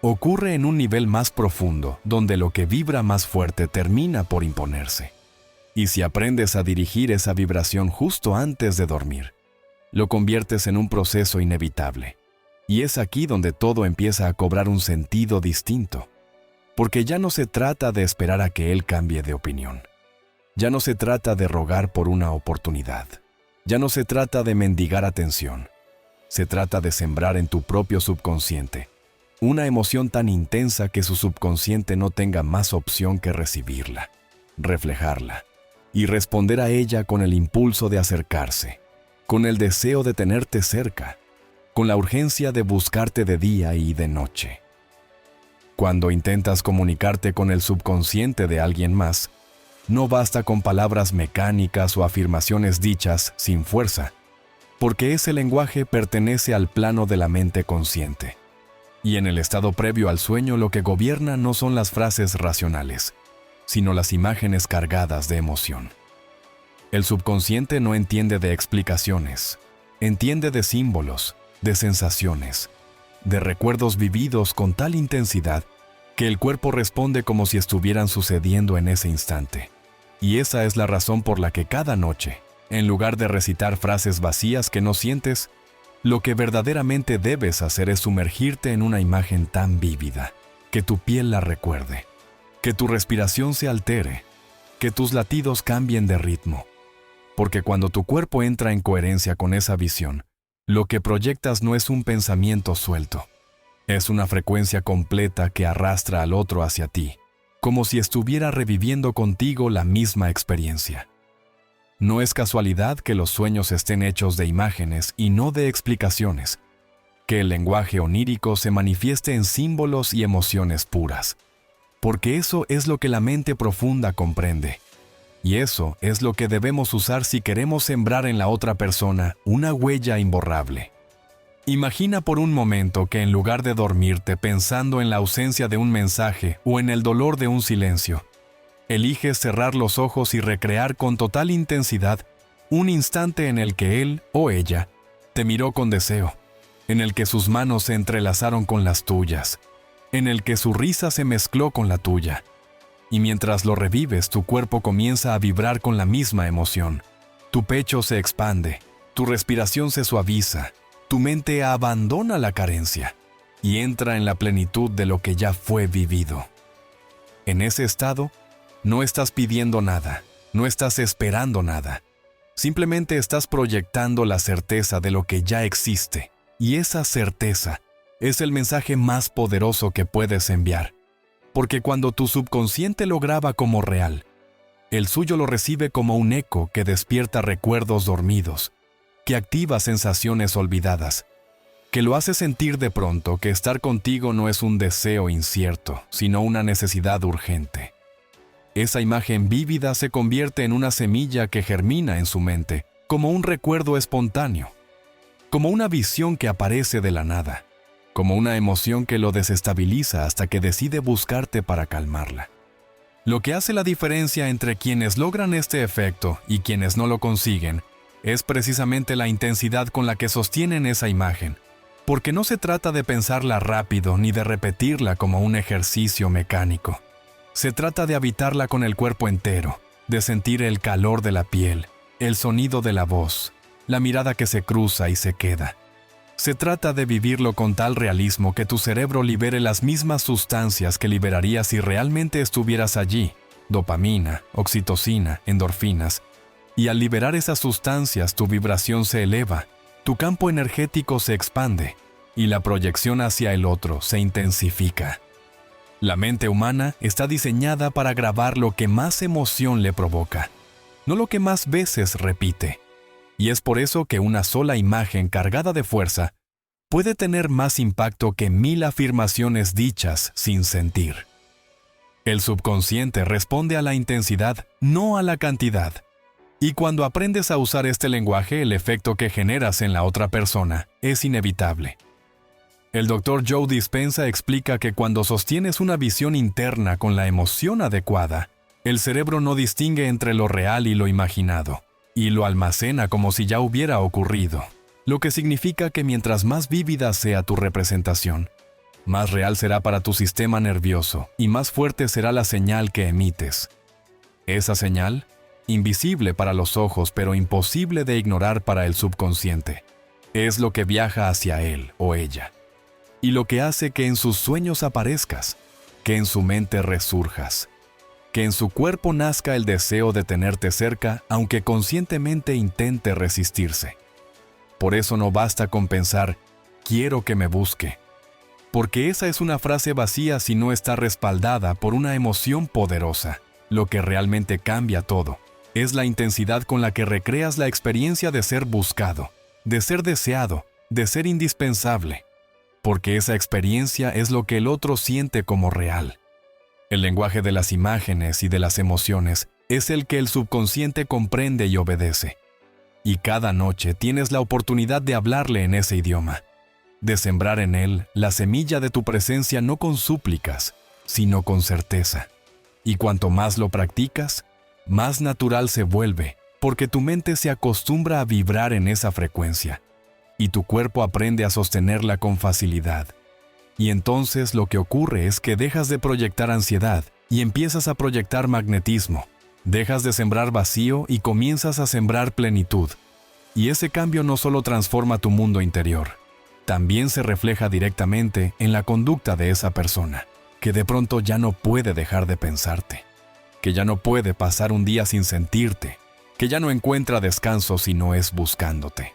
Ocurre en un nivel más profundo, donde lo que vibra más fuerte termina por imponerse. Y si aprendes a dirigir esa vibración justo antes de dormir, lo conviertes en un proceso inevitable. Y es aquí donde todo empieza a cobrar un sentido distinto. Porque ya no se trata de esperar a que él cambie de opinión. Ya no se trata de rogar por una oportunidad. Ya no se trata de mendigar atención. Se trata de sembrar en tu propio subconsciente una emoción tan intensa que su subconsciente no tenga más opción que recibirla, reflejarla y responder a ella con el impulso de acercarse, con el deseo de tenerte cerca, con la urgencia de buscarte de día y de noche. Cuando intentas comunicarte con el subconsciente de alguien más, no basta con palabras mecánicas o afirmaciones dichas sin fuerza, porque ese lenguaje pertenece al plano de la mente consciente. Y en el estado previo al sueño lo que gobierna no son las frases racionales, sino las imágenes cargadas de emoción. El subconsciente no entiende de explicaciones, entiende de símbolos, de sensaciones, de recuerdos vividos con tal intensidad que el cuerpo responde como si estuvieran sucediendo en ese instante. Y esa es la razón por la que cada noche, en lugar de recitar frases vacías que no sientes, lo que verdaderamente debes hacer es sumergirte en una imagen tan vívida, que tu piel la recuerde, que tu respiración se altere, que tus latidos cambien de ritmo. Porque cuando tu cuerpo entra en coherencia con esa visión, lo que proyectas no es un pensamiento suelto, es una frecuencia completa que arrastra al otro hacia ti, como si estuviera reviviendo contigo la misma experiencia. No es casualidad que los sueños estén hechos de imágenes y no de explicaciones, que el lenguaje onírico se manifieste en símbolos y emociones puras, porque eso es lo que la mente profunda comprende, y eso es lo que debemos usar si queremos sembrar en la otra persona una huella imborrable. Imagina por un momento que en lugar de dormirte pensando en la ausencia de un mensaje o en el dolor de un silencio, eliges cerrar los ojos y recrear con total intensidad un instante en el que él o ella te miró con deseo, en el que sus manos se entrelazaron con las tuyas, en el que su risa se mezcló con la tuya. Y mientras lo revives, tu cuerpo comienza a vibrar con la misma emoción. Tu pecho se expande, tu respiración se suaviza, tu mente abandona la carencia. y entra en la plenitud de lo que ya fue vivido. En ese estado, no estás pidiendo nada, no estás esperando nada. Simplemente estás proyectando la certeza de lo que ya existe, y esa certeza es el mensaje más poderoso que puedes enviar. Porque cuando tu subconsciente lo graba como real, el suyo lo recibe como un eco que despierta recuerdos dormidos, que activa sensaciones olvidadas, que lo hace sentir de pronto que estar contigo no es un deseo incierto, sino una necesidad urgente. Esa imagen vívida se convierte en una semilla que germina en su mente, como un recuerdo espontáneo, como una visión que aparece de la nada, como una emoción que lo desestabiliza hasta que decide buscarte para calmarla. Lo que hace la diferencia entre quienes logran este efecto y quienes no lo consiguen es precisamente la intensidad con la que sostienen esa imagen, porque no se trata de pensarla rápido ni de repetirla como un ejercicio mecánico. Se trata de habitarla con el cuerpo entero, de sentir el calor de la piel, el sonido de la voz, la mirada que se cruza y se queda. Se trata de vivirlo con tal realismo que tu cerebro libere las mismas sustancias que liberaría si realmente estuvieras allí: dopamina, oxitocina, endorfinas. Y al liberar esas sustancias, tu vibración se eleva, tu campo energético se expande y la proyección hacia el otro se intensifica. La mente humana está diseñada para grabar lo que más emoción le provoca, no lo que más veces repite. Y es por eso que una sola imagen cargada de fuerza puede tener más impacto que 1000 afirmaciones dichas sin sentir. El subconsciente responde a la intensidad, no a la cantidad. Y cuando aprendes a usar este lenguaje, el efecto que generas en la otra persona es inevitable. El Dr. Joe Dispenza explica que cuando sostienes una visión interna con la emoción adecuada, el cerebro no distingue entre lo real y lo imaginado, y lo almacena como si ya hubiera ocurrido, lo que significa que mientras más vívida sea tu representación, más real será para tu sistema nervioso y más fuerte será la señal que emites. Esa señal, invisible para los ojos pero imposible de ignorar para el subconsciente, es lo que viaja hacia él o ella, y lo que hace que en sus sueños aparezcas, que en su mente resurjas, que en su cuerpo nazca el deseo de tenerte cerca aunque conscientemente intente resistirse. Por eso no basta con pensar, quiero que me busque, porque esa es una frase vacía si no está respaldada por una emoción poderosa. Lo que realmente cambia todo es la intensidad con la que recreas la experiencia de ser buscado, de ser deseado, de ser indispensable, porque esa experiencia es lo que el otro siente como real. El lenguaje de las imágenes y de las emociones es el que el subconsciente comprende y obedece. Y cada noche tienes la oportunidad de hablarle en ese idioma, de sembrar en él la semilla de tu presencia no con súplicas, sino con certeza. Y cuanto más lo practicas, más natural se vuelve, porque tu mente se acostumbra a vibrar en esa frecuencia, y tu cuerpo aprende a sostenerla con facilidad. Y entonces lo que ocurre es que dejas de proyectar ansiedad y empiezas a proyectar magnetismo. Dejas de sembrar vacío y comienzas a sembrar plenitud. Y ese cambio no solo transforma tu mundo interior, también se refleja directamente en la conducta de esa persona, que de pronto ya no puede dejar de pensarte, que ya no puede pasar un día sin sentirte, que ya no encuentra descanso si no es buscándote.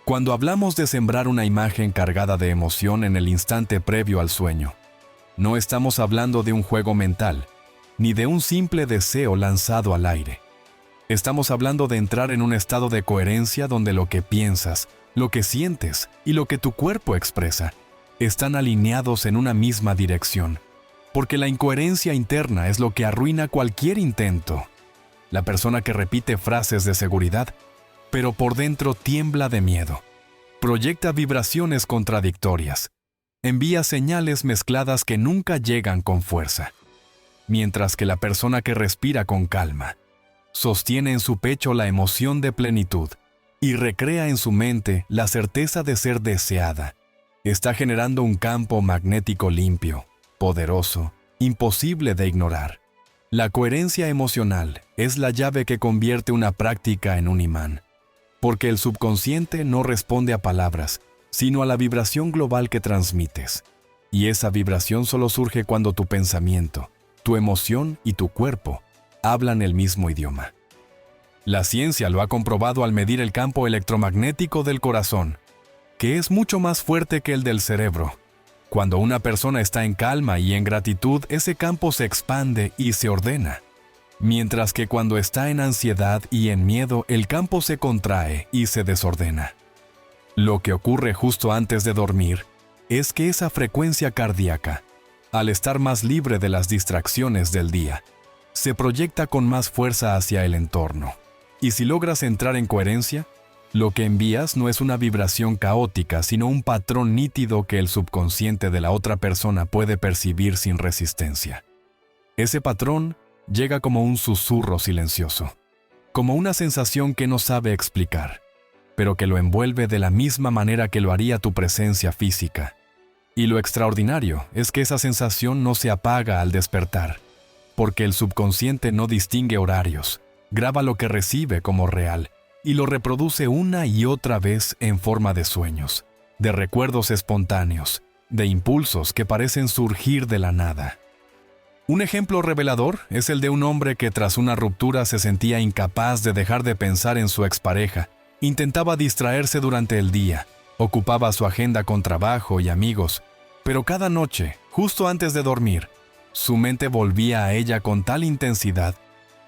Cuando hablamos de sembrar una imagen cargada de emoción en el instante previo al sueño, no estamos hablando de un juego mental, ni de un simple deseo lanzado al aire. Estamos hablando de entrar en un estado de coherencia donde lo que piensas, lo que sientes y lo que tu cuerpo expresa están alineados en una misma dirección, porque la incoherencia interna es lo que arruina cualquier intento. La persona que repite frases de seguridad, pero por dentro tiembla de miedo, proyecta vibraciones contradictorias, envía señales mezcladas que nunca llegan con fuerza, mientras que la persona que respira con calma, sostiene en su pecho la emoción de plenitud y recrea en su mente la certeza de ser deseada, está generando un campo magnético limpio, poderoso, imposible de ignorar. La coherencia emocional es la llave que convierte una práctica en un imán, porque el subconsciente no responde a palabras, sino a la vibración global que transmites. Y esa vibración solo surge cuando tu pensamiento, tu emoción y tu cuerpo hablan el mismo idioma. La ciencia lo ha comprobado al medir el campo electromagnético del corazón, que es mucho más fuerte que el del cerebro. Cuando una persona está en calma y en gratitud, ese campo se expande y se ordena, mientras que cuando está en ansiedad y en miedo, el campo se contrae y se desordena. Lo que ocurre justo antes de dormir es que esa frecuencia cardíaca, al estar más libre de las distracciones del día, se proyecta con más fuerza hacia el entorno. Y si logras entrar en coherencia, lo que envías no es una vibración caótica, sino un patrón nítido que el subconsciente de la otra persona puede percibir sin resistencia. Ese patrón llega como un susurro silencioso, como una sensación que no sabe explicar, pero que lo envuelve de la misma manera que lo haría tu presencia física. Y lo extraordinario es que esa sensación no se apaga al despertar, porque el subconsciente no distingue horarios, graba lo que recibe como real y lo reproduce una y otra vez en forma de sueños, de recuerdos espontáneos, de impulsos que parecen surgir de la nada. Un ejemplo revelador es el de un hombre que tras una ruptura se sentía incapaz de dejar de pensar en su expareja. Intentaba distraerse durante el día, ocupaba su agenda con trabajo y amigos, pero cada noche, justo antes de dormir, su mente volvía a ella con tal intensidad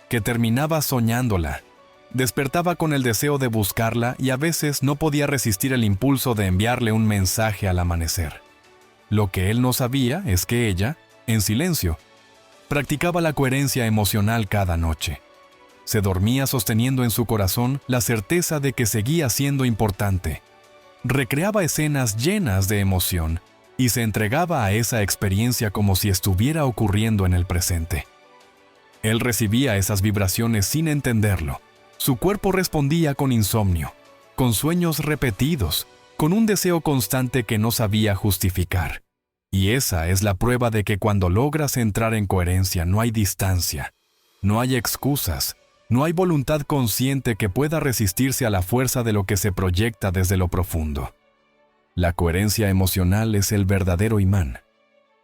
que terminaba soñándola. Despertaba con el deseo de buscarla y a veces no podía resistir el impulso de enviarle un mensaje al amanecer. Lo que él no sabía es que ella, en silencio, practicaba la coherencia emocional cada noche. Se dormía sosteniendo en su corazón la certeza de que seguía siendo importante. Recreaba escenas llenas de emoción y se entregaba a esa experiencia como si estuviera ocurriendo en el presente. Él recibía esas vibraciones sin entenderlo. Su cuerpo respondía con insomnio, con sueños repetidos, con un deseo constante que no sabía justificar. Y esa es la prueba de que cuando logras entrar en coherencia no hay distancia, no hay excusas, no hay voluntad consciente que pueda resistirse a la fuerza de lo que se proyecta desde lo profundo. La coherencia emocional es el verdadero imán,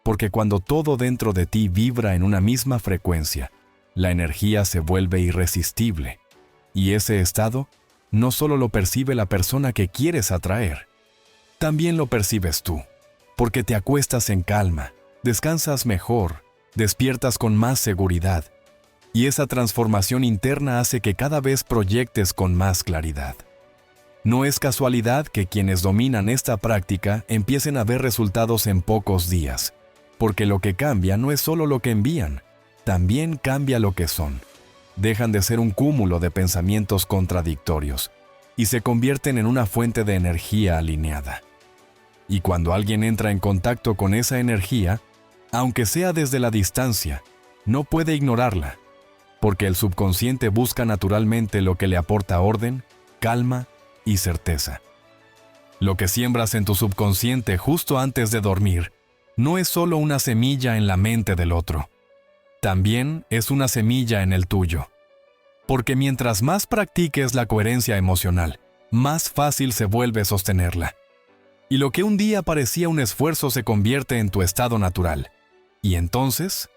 porque cuando todo dentro de ti vibra en una misma frecuencia, la energía se vuelve irresistible, y ese estado no solo lo percibe la persona que quieres atraer, también lo percibes tú, porque te acuestas en calma, descansas mejor, despiertas con más seguridad, y esa transformación interna hace que cada vez proyectes con más claridad. No es casualidad que quienes dominan esta práctica empiecen a ver resultados en pocos días, porque lo que cambia no es solo lo que envían, también cambia lo que son. Dejan de ser un cúmulo de pensamientos contradictorios y se convierten en una fuente de energía alineada. Y cuando alguien entra en contacto con esa energía, aunque sea desde la distancia, no puede ignorarla, porque el subconsciente busca naturalmente lo que le aporta orden, calma y certeza. Lo que siembras en tu subconsciente justo antes de dormir no es solo una semilla en la mente del otro, también es una semilla en el tuyo. Porque mientras más practiques la coherencia emocional, más fácil se vuelve sostenerla. Y lo que un día parecía un esfuerzo se convierte en tu estado natural. Y entonces,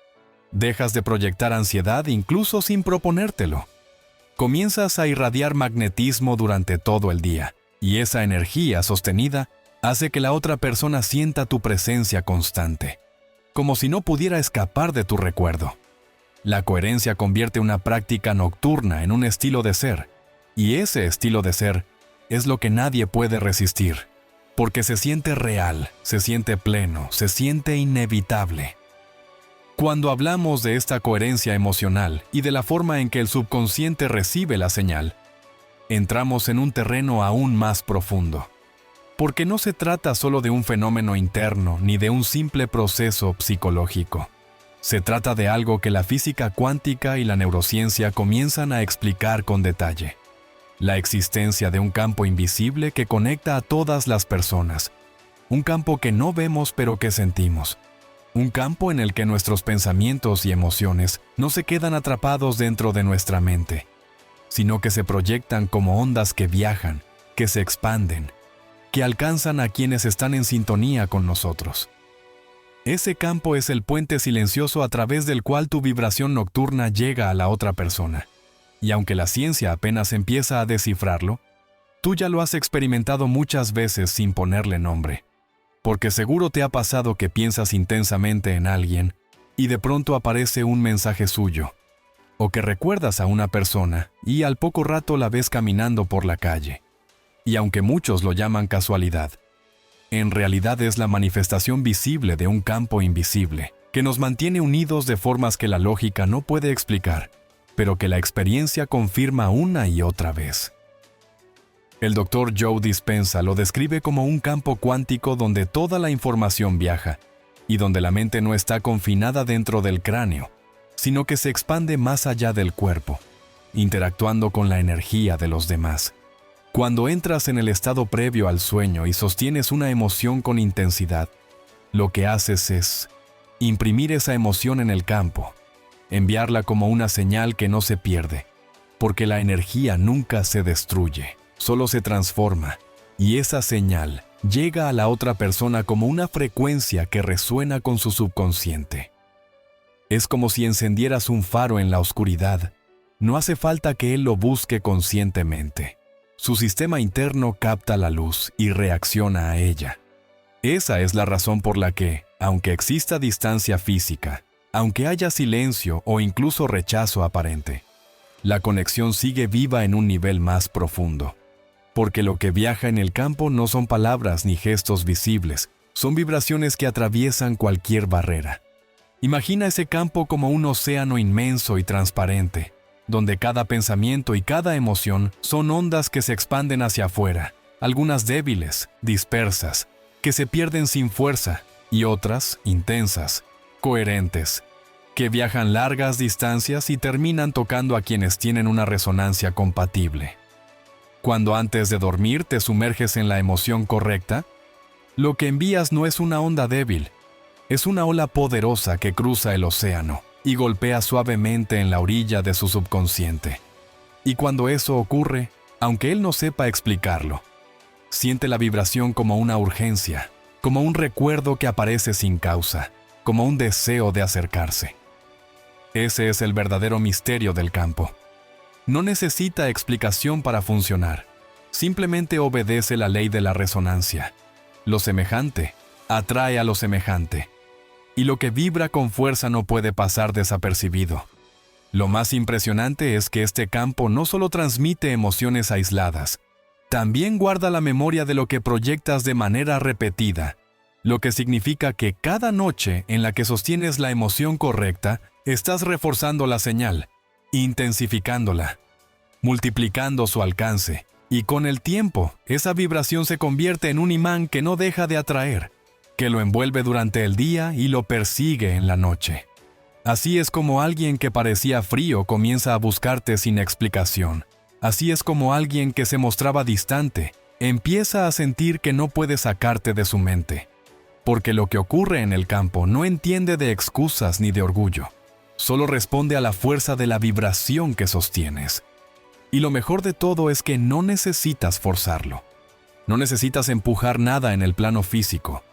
dejas de proyectar ansiedad incluso sin proponértelo. Comienzas a irradiar magnetismo durante todo el día, y esa energía sostenida hace que la otra persona sienta tu presencia constante, como si no pudiera escapar de tu recuerdo. La coherencia convierte una práctica nocturna en un estilo de ser, y ese estilo de ser es lo que nadie puede resistir, porque se siente real, se siente pleno, se siente inevitable. Cuando hablamos de esta coherencia emocional y de la forma en que el subconsciente recibe la señal, entramos en un terreno aún más profundo, porque no se trata solo de un fenómeno interno ni de un simple proceso psicológico. Se trata de algo que la física cuántica y la neurociencia comienzan a explicar con detalle. La existencia de un campo invisible que conecta a todas las personas. Un campo que no vemos pero que sentimos. Un campo en el que nuestros pensamientos y emociones no se quedan atrapados dentro de nuestra mente, sino que se proyectan como ondas que viajan, que se expanden, que alcanzan a quienes están en sintonía con nosotros. Ese campo es el puente silencioso a través del cual tu vibración nocturna llega a la otra persona. Y aunque la ciencia apenas empieza a descifrarlo, tú ya lo has experimentado muchas veces sin ponerle nombre. Porque seguro te ha pasado que piensas intensamente en alguien y de pronto aparece un mensaje suyo. O que recuerdas a una persona y al poco rato la ves caminando por la calle. Y aunque muchos lo llaman casualidad, en realidad es la manifestación visible de un campo invisible que nos mantiene unidos de formas que la lógica no puede explicar, pero que la experiencia confirma una y otra vez. El Dr. Joe Dispenza lo describe como un campo cuántico donde toda la información viaja y donde la mente no está confinada dentro del cráneo, sino que se expande más allá del cuerpo, interactuando con la energía de los demás. Cuando entras en el estado previo al sueño y sostienes una emoción con intensidad, lo que haces es imprimir esa emoción en el campo, enviarla como una señal que no se pierde, porque la energía nunca se destruye, solo se transforma, y esa señal llega a la otra persona como una frecuencia que resuena con su subconsciente. Es como si encendieras un faro en la oscuridad. No hace falta que él lo busque conscientemente. Su sistema interno capta la luz y reacciona a ella. Esa es la razón por la que, aunque exista distancia física, aunque haya silencio o incluso rechazo aparente, la conexión sigue viva en un nivel más profundo. Porque lo que viaja en el campo no son palabras ni gestos visibles, son vibraciones que atraviesan cualquier barrera. Imagina ese campo como un océano inmenso y transparente, donde cada pensamiento y cada emoción son ondas que se expanden hacia afuera, algunas débiles, dispersas, que se pierden sin fuerza, y otras intensas, coherentes, que viajan largas distancias y terminan tocando a quienes tienen una resonancia compatible. Cuando antes de dormir te sumerges en la emoción correcta, lo que envías no es una onda débil, es una ola poderosa que cruza el océano y golpea suavemente en la orilla de su subconsciente. Y cuando eso ocurre, aunque él no sepa explicarlo, siente la vibración como una urgencia, como un recuerdo que aparece sin causa, como un deseo de acercarse. Ese es el verdadero misterio del campo. No necesita explicación para funcionar. Simplemente obedece la ley de la resonancia. Lo semejante atrae a lo semejante. Y lo que vibra con fuerza no puede pasar desapercibido. Lo más impresionante es que este campo no solo transmite emociones aisladas, también guarda la memoria de lo que proyectas de manera repetida, lo que significa que cada noche en la que sostienes la emoción correcta, estás reforzando la señal, intensificándola, multiplicando su alcance, y con el tiempo, esa vibración se convierte en un imán que no deja de atraer, que lo envuelve durante el día y lo persigue en la noche. Así es como alguien que parecía frío comienza a buscarte sin explicación. Así es como alguien que se mostraba distante empieza a sentir que no puede sacarte de su mente. Porque lo que ocurre en el campo no entiende de excusas ni de orgullo. Solo responde a la fuerza de la vibración que sostienes. Y lo mejor de todo es que no necesitas forzarlo. No necesitas empujar nada en el plano físico,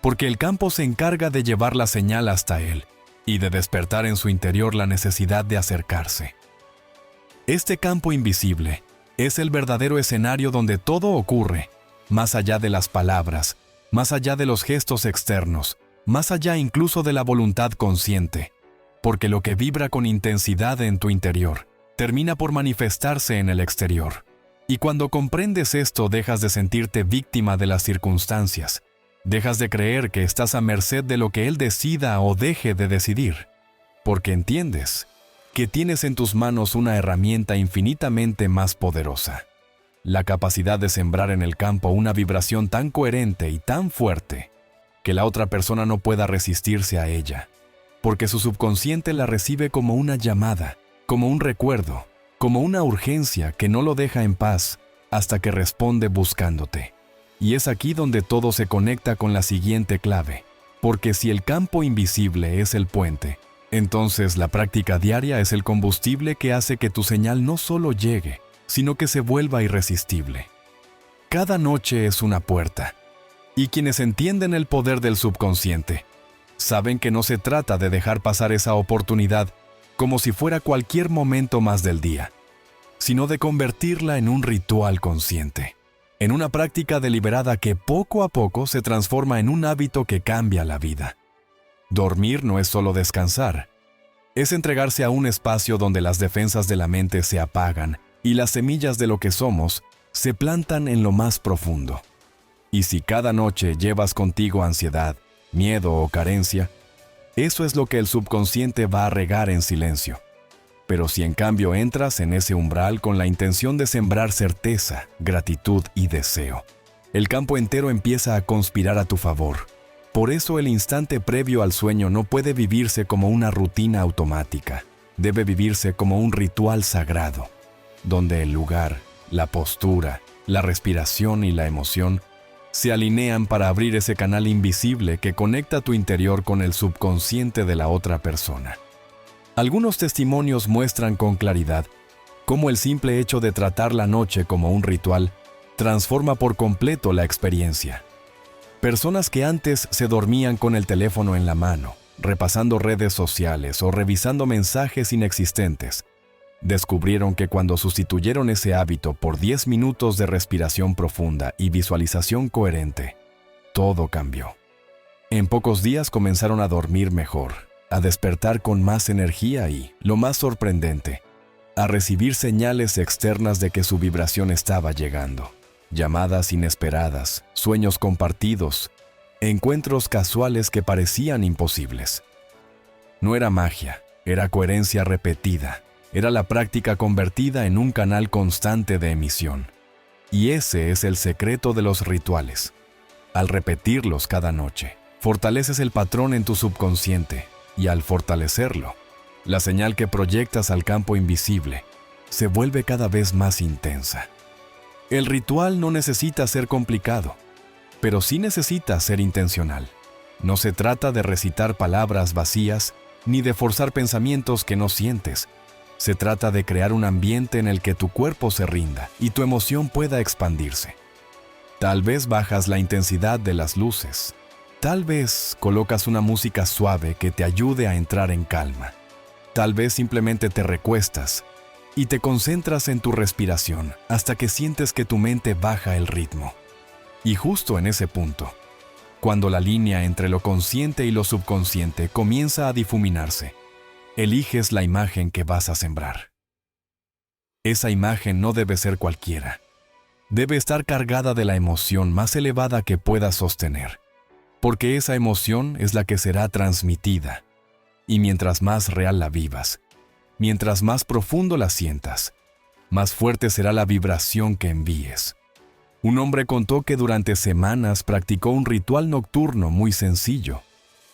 porque el campo se encarga de llevar la señal hasta él y de despertar en su interior la necesidad de acercarse. Este campo invisible es el verdadero escenario donde todo ocurre, más allá de las palabras, más allá de los gestos externos, más allá incluso de la voluntad consciente, porque lo que vibra con intensidad en tu interior termina por manifestarse en el exterior. Y cuando comprendes esto, dejas de sentirte víctima de las circunstancias. Dejas de creer que estás a merced de lo que él decida o deje de decidir, porque entiendes que tienes en tus manos una herramienta infinitamente más poderosa, la capacidad de sembrar en el campo una vibración tan coherente y tan fuerte que la otra persona no pueda resistirse a ella, porque su subconsciente la recibe como una llamada, como un recuerdo, como una urgencia que no lo deja en paz hasta que responde buscándote. Y es aquí donde todo se conecta con la siguiente clave, porque si el campo invisible es el puente, entonces la práctica diaria es el combustible que hace que tu señal no solo llegue, sino que se vuelva irresistible. cada noche es una puerta. Y quienes entienden el poder del subconsciente saben que no se trata de dejar pasar esa oportunidad como si fuera cualquier momento más del día, sino de convertirla en un ritual consciente, en una práctica deliberada que poco a poco se transforma en un hábito que cambia la vida. Dormir no es solo descansar, es entregarse a un espacio donde las defensas de la mente se apagan y las semillas de lo que somos se plantan en lo más profundo. Y si cada noche llevas contigo ansiedad, miedo o carencia, eso es lo que el subconsciente va a regar en silencio. Pero si en cambio entras en ese umbral con la intención de sembrar certeza, gratitud y deseo, el campo entero empieza a conspirar a tu favor. Por eso el instante previo al sueño no puede vivirse como una rutina automática. Debe vivirse como un ritual sagrado, donde el lugar, la postura, la respiración y la emoción se alinean para abrir ese canal invisible que conecta tu interior con el subconsciente de la otra persona. Algunos testimonios muestran con claridad cómo el simple hecho de tratar la noche como un ritual transforma por completo la experiencia. Personas que antes se dormían con el teléfono en la mano, repasando redes sociales o revisando mensajes inexistentes, descubrieron que cuando sustituyeron ese hábito por 10 minutos de respiración profunda y visualización coherente, todo cambió. En pocos días comenzaron a dormir mejor, a despertar con más energía y, lo más sorprendente, a recibir señales externas de que su vibración estaba llegando. Llamadas inesperadas, sueños compartidos, encuentros casuales que parecían imposibles. No era magia, era coherencia repetida, era la práctica convertida en un canal constante de emisión. Y ese es el secreto de los rituales. Al repetirlos cada noche, fortaleces el patrón en tu subconsciente y al fortalecerlo, la señal que proyectas al campo invisible se vuelve cada vez más intensa. El ritual no necesita ser complicado, pero sí necesita ser intencional. No se trata de recitar palabras vacías ni de forzar pensamientos que no sientes. Se trata de crear un ambiente en el que tu cuerpo se rinda y tu emoción pueda expandirse. Tal vez bajas la intensidad de las luces. Tal vez colocas una música suave que te ayude a entrar en calma. Tal vez simplemente te recuestas y te concentras en tu respiración hasta que sientes que tu mente baja el ritmo. Y justo en ese punto, cuando la línea entre lo consciente y lo subconsciente comienza a difuminarse, eliges la imagen que vas a sembrar. Esa imagen no debe ser cualquiera. Debe estar cargada de la emoción más elevada que puedas sostener, porque esa emoción es la que será transmitida. Y mientras más real la vivas, mientras más profundo la sientas, más fuerte será la vibración que envíes. Un hombre contó que durante semanas practicó un ritual nocturno muy sencillo.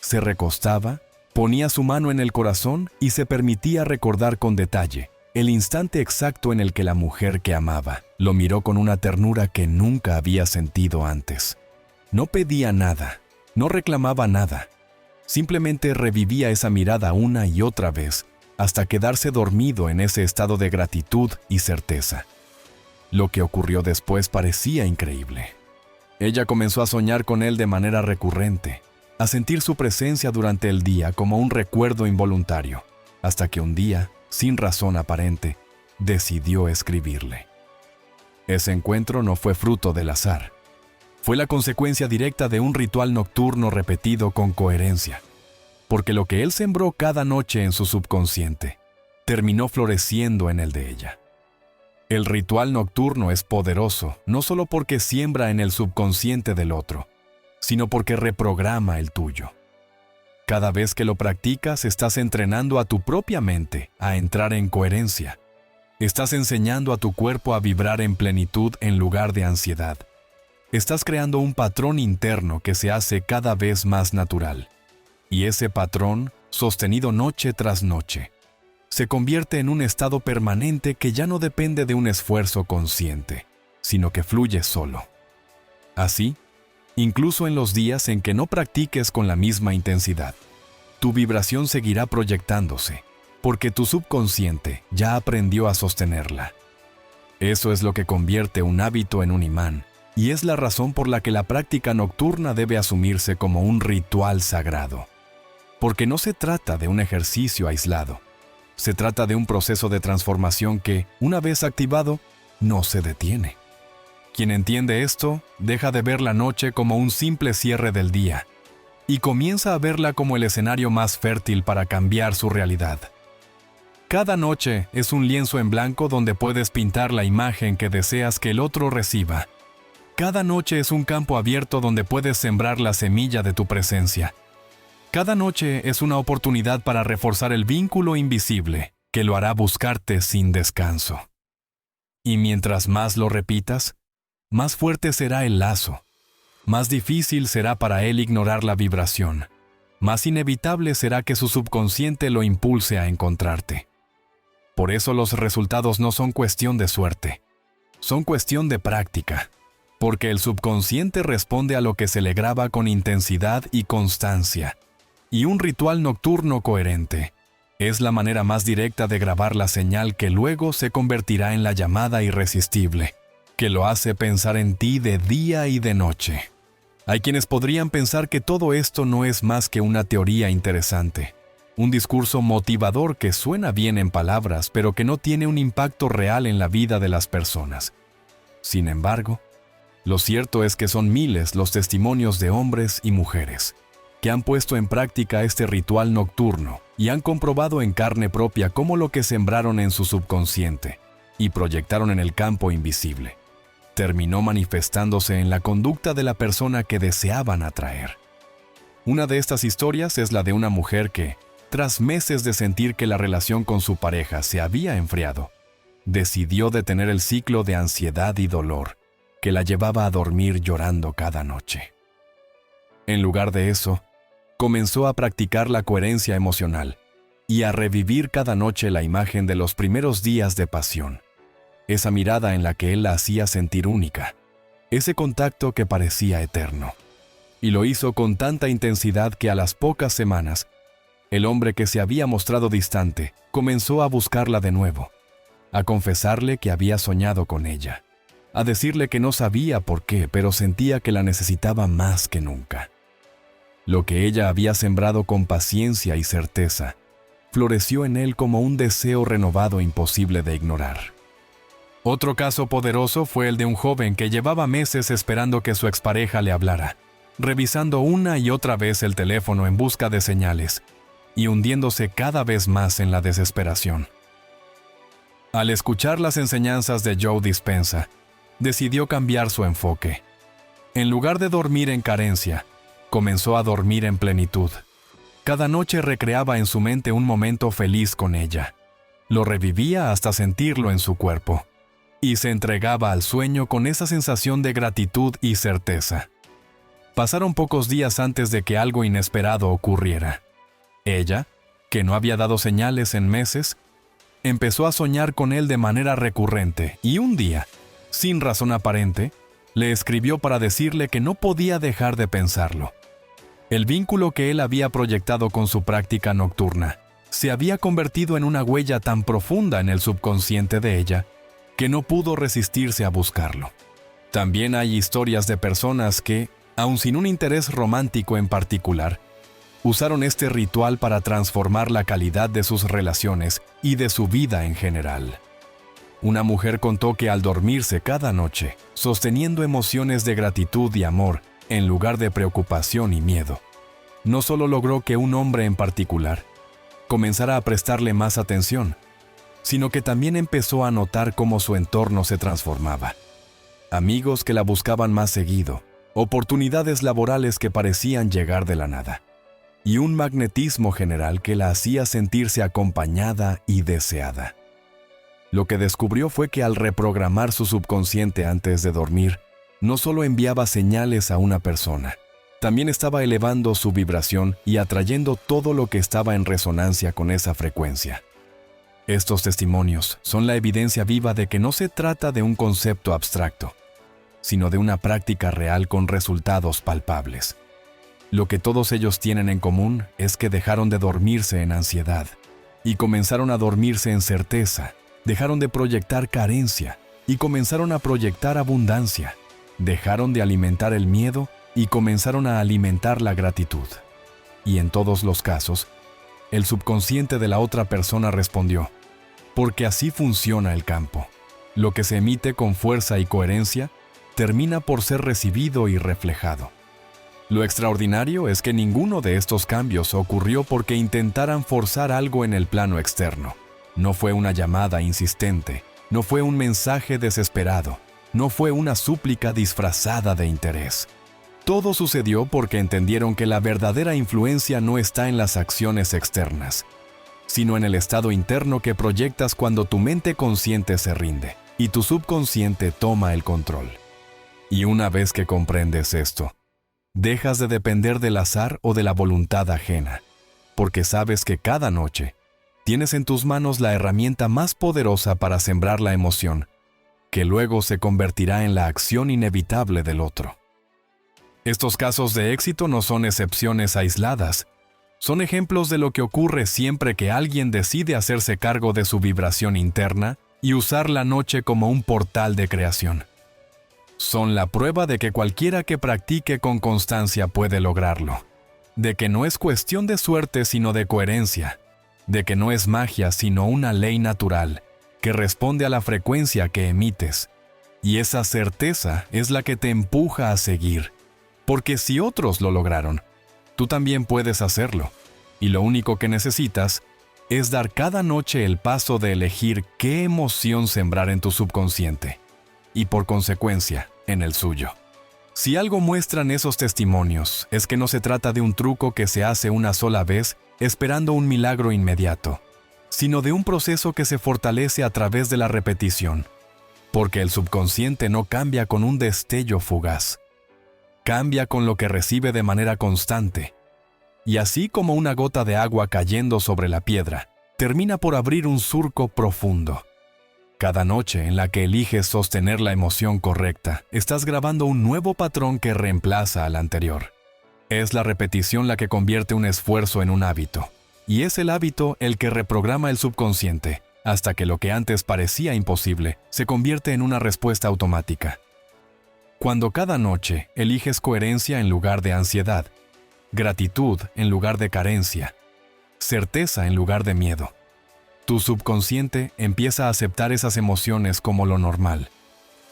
Se recostaba, ponía su mano en el corazón y se permitía recordar con detalle el instante exacto en el que la mujer que amaba lo miró con una ternura que nunca había sentido antes. No pedía nada, no reclamaba nada. Simplemente revivía esa mirada una y otra vez hasta quedarse dormido en ese estado de gratitud y certeza. Lo que ocurrió después parecía increíble. Ella comenzó a soñar con él de manera recurrente, a sentir su presencia durante el día como un recuerdo involuntario, hasta que un día, sin razón aparente, decidió escribirle. Ese encuentro no fue fruto del azar. Fue la consecuencia directa de un ritual nocturno repetido con coherencia, porque lo que él sembró cada noche en su subconsciente terminó floreciendo en el de ella. El ritual nocturno es poderoso no solo porque siembra en el subconsciente del otro, sino porque reprograma el tuyo. Cada vez que lo practicas, estás entrenando a tu propia mente a entrar en coherencia. Estás enseñando a tu cuerpo a vibrar en plenitud en lugar de ansiedad. Estás creando un patrón interno que se hace cada vez más natural. Y ese patrón, sostenido noche tras noche, se convierte en un estado permanente que ya no depende de un esfuerzo consciente, sino que fluye solo. Así, incluso en los días en que no practiques con la misma intensidad, tu vibración seguirá proyectándose, porque tu subconsciente ya aprendió a sostenerla. Eso es lo que convierte un hábito en un imán y es la razón por la que la práctica nocturna debe asumirse como un ritual sagrado. Porque no se trata de un ejercicio aislado, se trata de un proceso de transformación que, una vez activado, no se detiene. Quien entiende esto, deja de ver la noche como un simple cierre del día y comienza a verla como el escenario más fértil para cambiar su realidad. Cada noche es un lienzo en blanco donde puedes pintar la imagen que deseas que el otro reciba. Cada noche es un campo abierto donde puedes sembrar la semilla de tu presencia. Cada noche es una oportunidad para reforzar el vínculo invisible que lo hará buscarte sin descanso. Y mientras más lo repitas, más fuerte será el lazo, más difícil será para él ignorar la vibración, más inevitable será que su subconsciente lo impulse a encontrarte. Por eso los resultados no son cuestión de suerte, son cuestión de práctica, porque el subconsciente responde a lo que se le graba con intensidad y constancia, y un ritual nocturno coherente es la manera más directa de grabar la señal que luego se convertirá en la llamada irresistible, que lo hace pensar en ti de día y de noche. Hay quienes podrían pensar que todo esto no es más que una teoría interesante, un discurso motivador que suena bien en palabras, pero que no tiene un impacto real en la vida de las personas. Sin embargo, lo cierto es que son miles los testimonios de hombres y mujeres que han puesto en práctica este ritual nocturno y han comprobado en carne propia cómo lo que sembraron en su subconsciente y proyectaron en el campo invisible terminó manifestándose en la conducta de la persona que deseaban atraer. Una de estas historias es la de una mujer que, tras meses de sentir que la relación con su pareja se había enfriado, decidió detener el ciclo de ansiedad y dolor que la llevaba a dormir llorando cada noche. En lugar de eso, comenzó a practicar la coherencia emocional y a revivir cada noche la imagen de los primeros días de pasión, esa mirada en la que él la hacía sentir única, ese contacto que parecía eterno. Y lo hizo con tanta intensidad que a las pocas semanas, el hombre que se había mostrado distante comenzó a buscarla de nuevo, a confesarle que había soñado con ella, a decirle que no sabía por qué, pero sentía que la necesitaba más que nunca. Lo que ella había sembrado con paciencia y certeza, floreció en él como un deseo renovado imposible de ignorar. Otro caso poderoso fue el de un joven que llevaba meses esperando que su expareja le hablara, revisando una y otra vez el teléfono en busca de señales y hundiéndose cada vez más en la desesperación. Al escuchar las enseñanzas de Joe Dispenza, decidió cambiar su enfoque. En lugar de dormir en carencia, comenzó a dormir en plenitud. Cada noche recreaba en su mente un momento feliz con ella. Lo revivía hasta sentirlo en su cuerpo. Y se entregaba al sueño con esa sensación de gratitud y certeza. Pasaron pocos días antes de que algo inesperado ocurriera. Ella, que no había dado señales en meses, empezó a soñar con él de manera recurrente y un día, sin razón aparente, le escribió para decirle que no podía dejar de pensarlo. El vínculo que él había proyectado con su práctica nocturna se había convertido en una huella tan profunda en el subconsciente de ella que no pudo resistirse a buscarlo. También hay historias de personas que, aun sin un interés romántico en particular, usaron este ritual para transformar la calidad de sus relaciones y de su vida en general. Una mujer contó que al dormirse cada noche, sosteniendo emociones de gratitud y amor en lugar de preocupación y miedo, no solo logró que un hombre en particular comenzara a prestarle más atención, sino que también empezó a notar cómo su entorno se transformaba. Amigos que la buscaban más seguido, oportunidades laborales que parecían llegar de la nada, y un magnetismo general que la hacía sentirse acompañada y deseada. Lo que descubrió fue que al reprogramar su subconsciente antes de dormir, no solo enviaba señales a una persona, también estaba elevando su vibración y atrayendo todo lo que estaba en resonancia con esa frecuencia. Estos testimonios son la evidencia viva de que no se trata de un concepto abstracto, sino de una práctica real con resultados palpables. Lo que todos ellos tienen en común es que dejaron de dormirse en ansiedad y comenzaron a dormirse en certeza, dejaron de proyectar carencia y comenzaron a proyectar abundancia. Dejaron de alimentar el miedo y comenzaron a alimentar la gratitud. Y en todos los casos, el subconsciente de la otra persona respondió, porque así funciona el campo. Lo que se emite con fuerza y coherencia termina por ser recibido y reflejado. Lo extraordinario es que ninguno de estos cambios ocurrió porque intentaran forzar algo en el plano externo. No fue una llamada insistente, no fue un mensaje desesperado, no fue una súplica disfrazada de interés. Todo sucedió porque entendieron que la verdadera influencia no está en las acciones externas, sino en el estado interno que proyectas cuando tu mente consciente se rinde y tu subconsciente toma el control. Y una vez que comprendes esto, dejas de depender del azar o de la voluntad ajena, porque sabes que cada noche tienes en tus manos la herramienta más poderosa para sembrar la emoción, que luego se convertirá en la acción inevitable del otro. Estos casos de éxito no son excepciones aisladas, son ejemplos de lo que ocurre siempre que alguien decide hacerse cargo de su vibración interna y usar la noche como un portal de creación. Son la prueba de que cualquiera que practique con constancia puede lograrlo, de que no es cuestión de suerte sino de coherencia, de que no es magia sino una ley natural que responde a la frecuencia que emites, y esa certeza es la que te empuja a seguir, porque si otros lo lograron, tú también puedes hacerlo, y lo único que necesitas es dar cada noche el paso de elegir qué emoción sembrar en tu subconsciente, y por consecuencia, en el suyo. Si algo muestran esos testimonios, es que no se trata de un truco que se hace una sola vez esperando un milagro inmediato, sino de un proceso que se fortalece a través de la repetición, porque el subconsciente no cambia con un destello fugaz, cambia con lo que recibe de manera constante, y así como una gota de agua cayendo sobre la piedra, termina por abrir un surco profundo. Cada noche en la que eliges sostener la emoción correcta, estás grabando un nuevo patrón que reemplaza al anterior. Es la repetición la que convierte un esfuerzo en un hábito, y es el hábito el que reprograma el subconsciente, hasta que lo que antes parecía imposible se convierte en una respuesta automática. Cuando cada noche eliges coherencia en lugar de ansiedad, gratitud en lugar de carencia, certeza en lugar de miedo, tu subconsciente empieza a aceptar esas emociones como lo normal,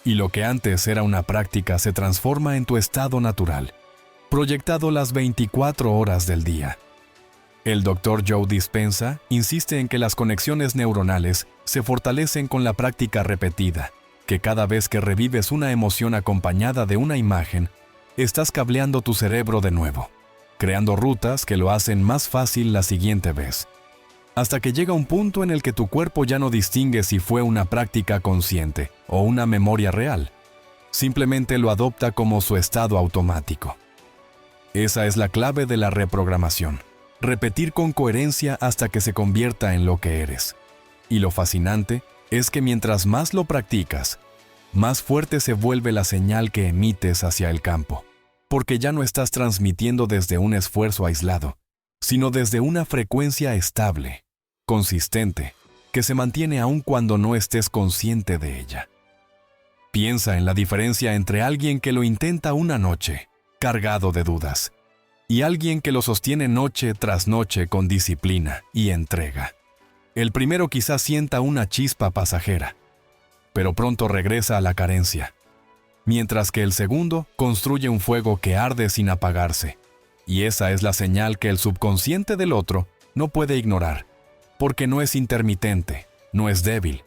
y lo que antes era una práctica se transforma en tu estado natural, proyectado las 24 horas del día. El Dr. Joe Dispenza insiste en que las conexiones neuronales se fortalecen con la práctica repetida, que cada vez que revives una emoción acompañada de una imagen, estás cableando tu cerebro de nuevo, creando rutas que lo hacen más fácil la siguiente vez, hasta que llega un punto en el que tu cuerpo ya no distingue si fue una práctica consciente o una memoria real. Simplemente lo adopta como su estado automático. Esa es la clave de la reprogramación. Repetir con coherencia hasta que se convierta en lo que eres. Y lo fascinante es que mientras más lo practicas, más fuerte se vuelve la señal que emites hacia el campo, porque ya no estás transmitiendo desde un esfuerzo aislado, sino desde una frecuencia estable, consistente, que se mantiene aun cuando no estés consciente de ella. Piensa en la diferencia entre alguien que lo intenta una noche, cargado de dudas, y alguien que lo sostiene noche tras noche con disciplina y entrega. El primero quizás sienta una chispa pasajera, pero pronto regresa a la carencia, mientras que el segundo construye un fuego que arde sin apagarse, y esa es la señal que el subconsciente del otro no puede ignorar, porque no es intermitente, no es débil,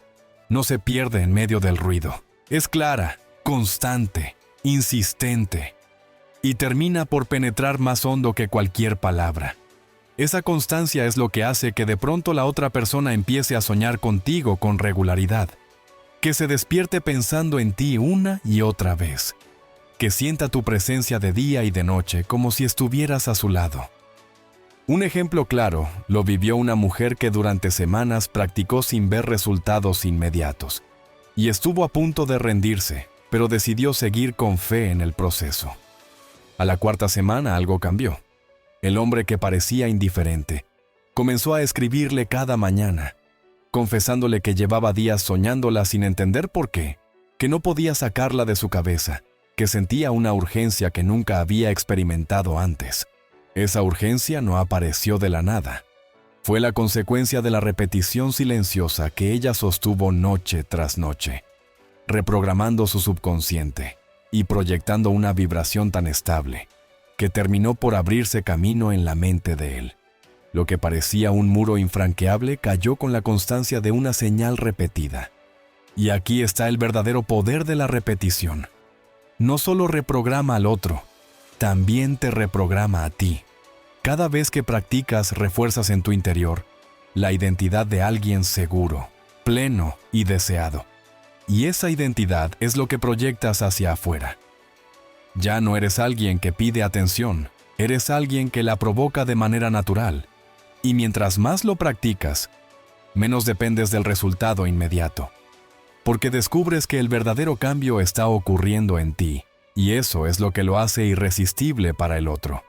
no se pierde en medio del ruido. Es clara, constante, insistente, y termina por penetrar más hondo que cualquier palabra. Esa constancia es lo que hace que de pronto la otra persona empiece a soñar contigo con regularidad, que se despierte pensando en ti una y otra vez, que sienta tu presencia de día y de noche como si estuvieras a su lado. Un ejemplo claro lo vivió una mujer que durante semanas practicó sin ver resultados inmediatos, y estuvo a punto de rendirse, pero decidió seguir con fe en el proceso. A la cuarta semana algo cambió. El hombre que parecía indiferente comenzó a escribirle cada mañana, confesándole que llevaba días soñándola sin entender por qué, que no podía sacarla de su cabeza, que sentía una urgencia que nunca había experimentado antes. Esa urgencia no apareció de la nada. Fue la consecuencia de la repetición silenciosa que ella sostuvo noche tras noche, reprogramando su subconsciente y proyectando una vibración tan estable que terminó por abrirse camino en la mente de él. Lo que parecía un muro infranqueable cayó con la constancia de una señal repetida. Y aquí está el verdadero poder de la repetición. No solo reprograma al otro, también te reprograma a ti. Cada vez que practicas, refuerzas en tu interior la identidad de alguien seguro, pleno y deseado. Y esa identidad es lo que proyectas hacia afuera. Ya no eres alguien que pide atención, eres alguien que la provoca de manera natural. Y mientras más lo practicas, menos dependes del resultado inmediato. Porque descubres que el verdadero cambio está ocurriendo en ti, y eso es lo que lo hace irresistible para el otro.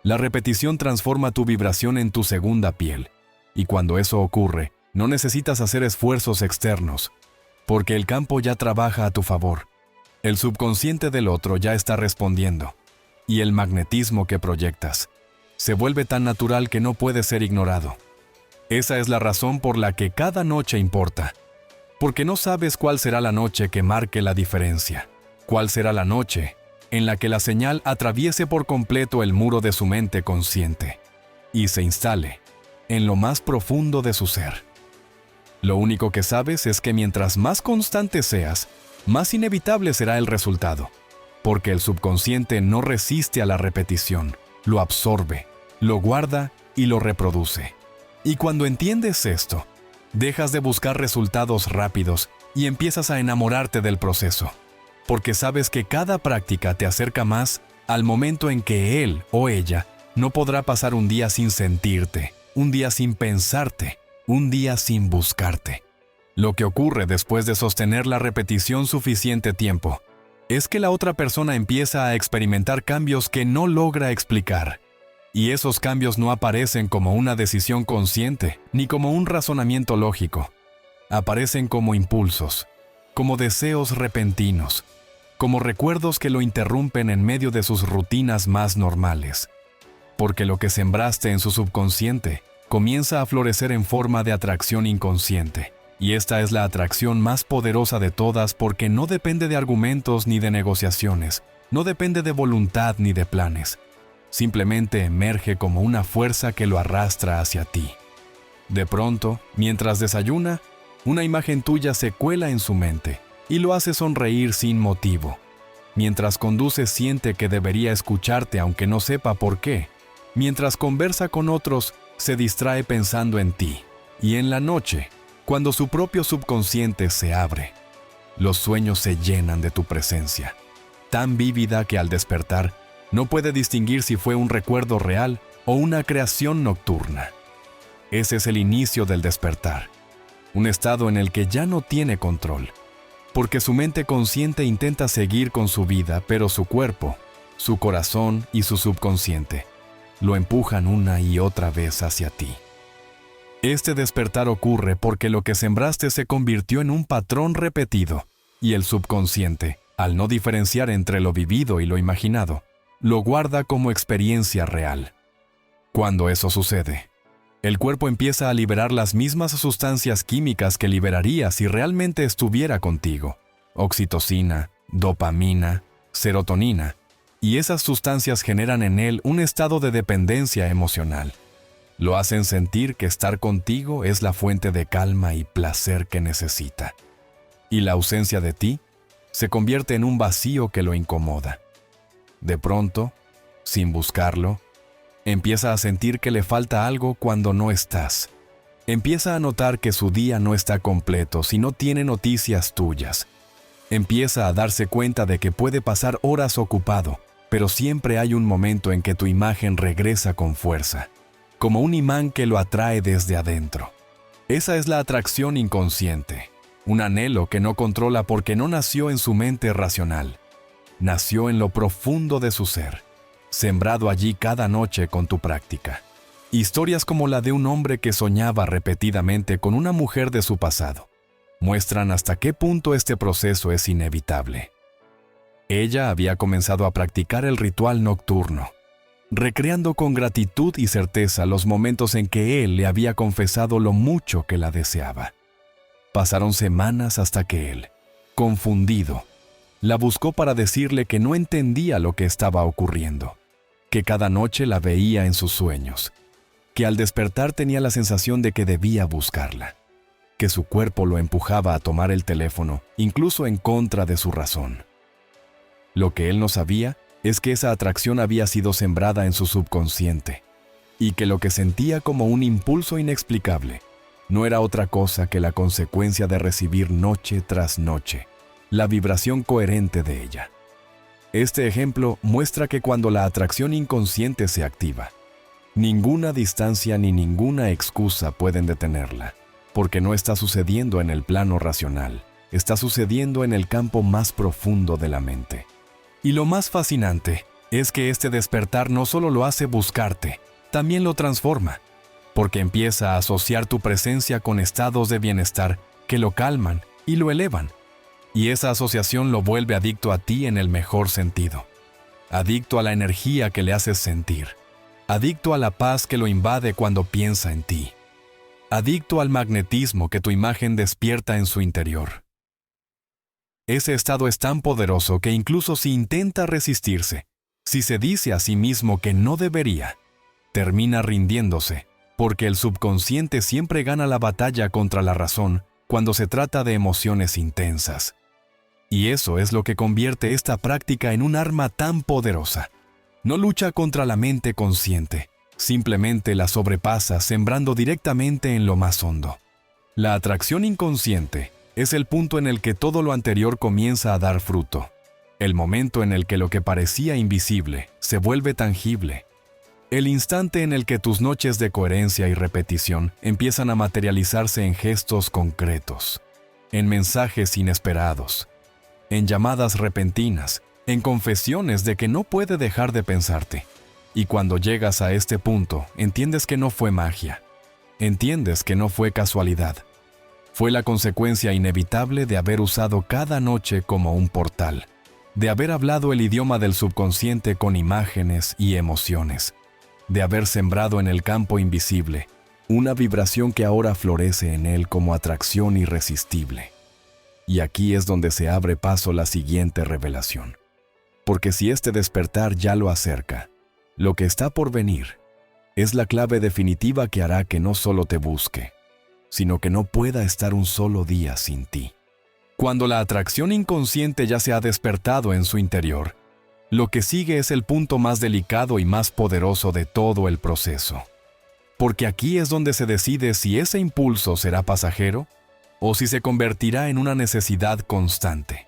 La repetición transforma tu vibración en tu segunda piel, y cuando eso ocurre, no necesitas hacer esfuerzos externos, porque el campo ya trabaja a tu favor. El subconsciente del otro ya está respondiendo, y el magnetismo que proyectas se vuelve tan natural que no puede ser ignorado. Esa es la razón por la que cada noche importa, porque no sabes cuál será la noche que marque la diferencia, cuál será la noche en la que la señal atraviese por completo el muro de su mente consciente y se instale en lo más profundo de su ser. Lo único que sabes es que mientras más constante seas, más inevitable será el resultado, porque el subconsciente no resiste a la repetición, lo absorbe, lo guarda y lo reproduce. Y cuando entiendes esto, dejas de buscar resultados rápidos y empiezas a enamorarte del proceso, porque sabes que cada práctica te acerca más al momento en que él o ella no podrá pasar un día sin sentirte, un día sin pensarte, un día sin buscarte. Lo que ocurre después de sostener la repetición suficiente tiempo es que la otra persona empieza a experimentar cambios que no logra explicar. Y esos cambios no aparecen como una decisión consciente ni como un razonamiento lógico. Aparecen como impulsos, como deseos repentinos, como recuerdos que lo interrumpen en medio de sus rutinas más normales. Porque lo que sembraste en su subconsciente comienza a florecer en forma de atracción inconsciente. Y esta es la atracción más poderosa de todas porque no depende de argumentos ni de negociaciones, no depende de voluntad ni de planes. Simplemente emerge como una fuerza que lo arrastra hacia ti. De pronto, mientras desayuna, una imagen tuya se cuela en su mente y lo hace sonreír sin motivo. Mientras conduce siente que debería escucharte aunque no sepa por qué. Mientras conversa con otros, se distrae pensando en ti. Y en la noche, cuando su propio subconsciente se abre, los sueños se llenan de tu presencia, tan vívida que al despertar no puede distinguir si fue un recuerdo real o una creación nocturna. Ese es el inicio del despertar, un estado en el que ya no tiene control, porque su mente consciente intenta seguir con su vida, pero su cuerpo, su corazón y su subconsciente lo empujan una y otra vez hacia ti. Este despertar ocurre porque lo que sembraste se convirtió en un patrón repetido, y el subconsciente, al no diferenciar entre lo vivido y lo imaginado, lo guarda como experiencia real. Cuando eso sucede, el cuerpo empieza a liberar las mismas sustancias químicas que liberaría si realmente estuviera contigo: oxitocina, dopamina, serotonina, y esas sustancias generan en él un estado de dependencia emocional. Lo hacen sentir que estar contigo es la fuente de calma y placer que necesita. Y la ausencia de ti se convierte en un vacío que lo incomoda. De pronto, sin buscarlo, empieza a sentir que le falta algo cuando no estás. Empieza a notar que su día no está completo si no tiene noticias tuyas. Empieza a darse cuenta de que puede pasar horas ocupado, pero siempre hay un momento en que tu imagen regresa con fuerza, como un imán que lo atrae desde adentro. Esa es la atracción inconsciente, un anhelo que no controla porque no nació en su mente racional. Nació en lo profundo de su ser, sembrado allí cada noche con tu práctica. Historias como la de un hombre que soñaba repetidamente con una mujer de su pasado muestran hasta qué punto este proceso es inevitable. Ella había comenzado a practicar el ritual nocturno, recreando con gratitud y certeza los momentos en que él le había confesado lo mucho que la deseaba. Pasaron semanas hasta que él, confundido, la buscó para decirle que no entendía lo que estaba ocurriendo, que cada noche la veía en sus sueños, que al despertar tenía la sensación de que debía buscarla, que su cuerpo lo empujaba a tomar el teléfono, incluso en contra de su razón. Lo que él no sabía es que esa atracción había sido sembrada en su subconsciente, y que lo que sentía como un impulso inexplicable no era otra cosa que la consecuencia de recibir noche tras noche la vibración coherente de ella. Este ejemplo muestra que cuando la atracción inconsciente se activa, ninguna distancia ni ninguna excusa pueden detenerla, porque no está sucediendo en el plano racional, está sucediendo en el campo más profundo de la mente. Y lo más fascinante es que este despertar no solo lo hace buscarte, también lo transforma, porque empieza a asociar tu presencia con estados de bienestar que lo calman y lo elevan. Y esa asociación lo vuelve adicto a ti en el mejor sentido. Adicto a la energía que le haces sentir. Adicto a la paz que lo invade cuando piensa en ti. Adicto al magnetismo que tu imagen despierta en su interior. Ese estado es tan poderoso que incluso si intenta resistirse, si se dice a sí mismo que no debería, termina rindiéndose, porque el subconsciente siempre gana la batalla contra la razón cuando se trata de emociones intensas. Y eso es lo que convierte esta práctica en un arma tan poderosa. No lucha contra la mente consciente, simplemente la sobrepasa sembrando directamente en lo más hondo. La atracción inconsciente es el punto en el que todo lo anterior comienza a dar fruto, el momento en el que lo que parecía invisible se vuelve tangible, el instante en el que tus noches de coherencia y repetición empiezan a materializarse en gestos concretos, en mensajes inesperados, en llamadas repentinas, en confesiones de que no puede dejar de pensarte. Y cuando llegas a este punto, entiendes que no fue magia, entiendes que no fue casualidad. Fue la consecuencia inevitable de haber usado cada noche como un portal, de haber hablado el idioma del subconsciente con imágenes y emociones, de haber sembrado en el campo invisible una vibración que ahora florece en él como atracción irresistible. Y aquí es donde se abre paso la siguiente revelación. Porque si este despertar ya lo acerca, lo que está por venir es la clave definitiva que hará que no solo te busque, sino que no pueda estar un solo día sin ti. Cuando la atracción inconsciente ya se ha despertado en su interior, lo que sigue es el punto más delicado y más poderoso de todo el proceso. Porque aquí es donde se decide si ese impulso será pasajero o si se convertirá en una necesidad constante.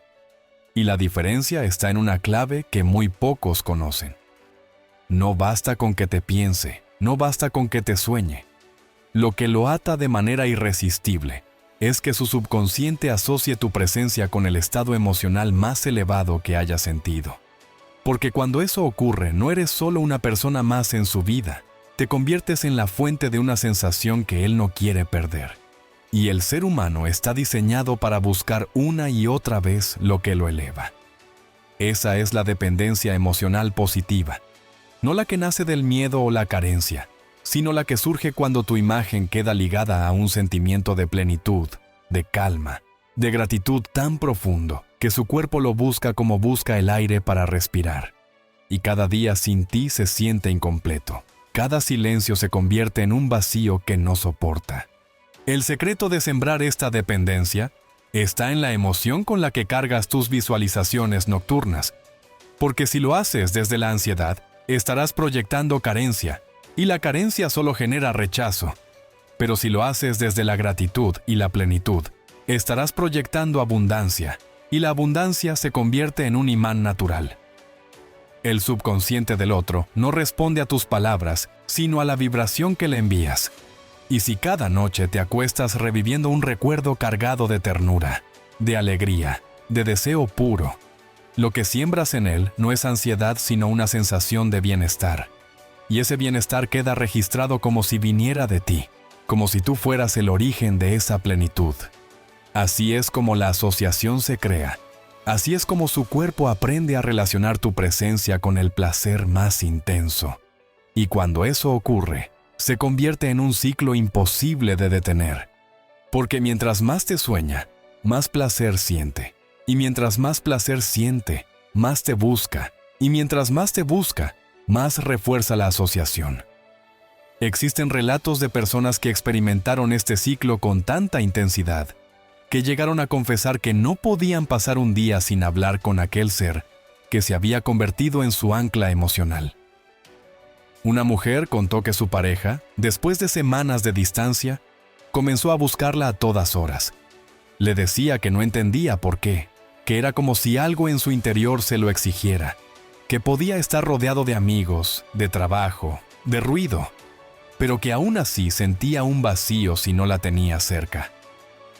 Y la diferencia está en una clave que muy pocos conocen. No basta con que te piense, no basta con que te sueñe. Lo que lo ata de manera irresistible es que su subconsciente asocie tu presencia con el estado emocional más elevado que haya sentido. Porque cuando eso ocurre, no eres solo una persona más en su vida, te conviertes en la fuente de una sensación que él no quiere perder. Y el ser humano está diseñado para buscar una y otra vez lo que lo eleva. Esa es la dependencia emocional positiva, no la que nace del miedo o la carencia, sino la que surge cuando tu imagen queda ligada a un sentimiento de plenitud, de calma, de gratitud tan profundo que su cuerpo lo busca como busca el aire para respirar. Y cada día sin ti se siente incompleto. Cada silencio se convierte en un vacío que no soporta. El secreto de sembrar esta dependencia está en la emoción con la que cargas tus visualizaciones nocturnas, porque si lo haces desde la ansiedad, estarás proyectando carencia, y la carencia solo genera rechazo. Pero si lo haces desde la gratitud y la plenitud, estarás proyectando abundancia, y la abundancia se convierte en un imán natural. El subconsciente del otro no responde a tus palabras, sino a la vibración que le envías. Y si cada noche te acuestas reviviendo un recuerdo cargado de ternura, de alegría, de deseo puro, lo que siembras en él no es ansiedad sino una sensación de bienestar. Y ese bienestar queda registrado como si viniera de ti, como si tú fueras el origen de esa plenitud. Así es como la asociación se crea, Así es como su cuerpo aprende a relacionar tu presencia con el placer más intenso. Y cuando eso ocurre, se convierte en un ciclo imposible de detener. Porque mientras más te sueña, más placer siente. Y mientras más placer siente, más te busca. Y mientras más te busca, más refuerza la asociación. Existen relatos de personas que experimentaron este ciclo con tanta intensidad que llegaron a confesar que no podían pasar un día sin hablar con aquel ser que se había convertido en su ancla emocional. Una mujer contó que su pareja, después de semanas de distancia, comenzó a buscarla a todas horas. Le decía que no entendía por qué, que era como si algo en su interior se lo exigiera, que podía estar rodeado de amigos, de trabajo, de ruido, pero que aún así sentía un vacío si no la tenía cerca.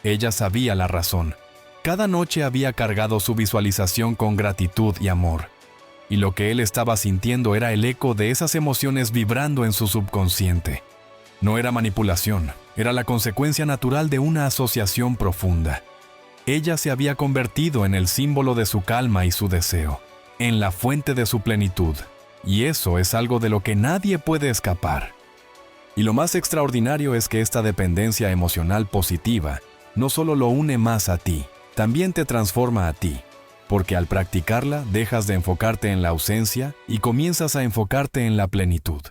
Ella sabía la razón. Cada noche había cargado su visualización con gratitud y amor, y lo que él estaba sintiendo era el eco de esas emociones vibrando en su subconsciente. No era manipulación, era la consecuencia natural de una asociación profunda. Ella se había convertido en el símbolo de su calma y su deseo, en la fuente de su plenitud, y eso es algo de lo que nadie puede escapar. Y lo más extraordinario es que esta dependencia emocional positiva no solo lo une más a ti, también te transforma a ti, porque al practicarla dejas de enfocarte en la ausencia y comienzas a enfocarte en la plenitud.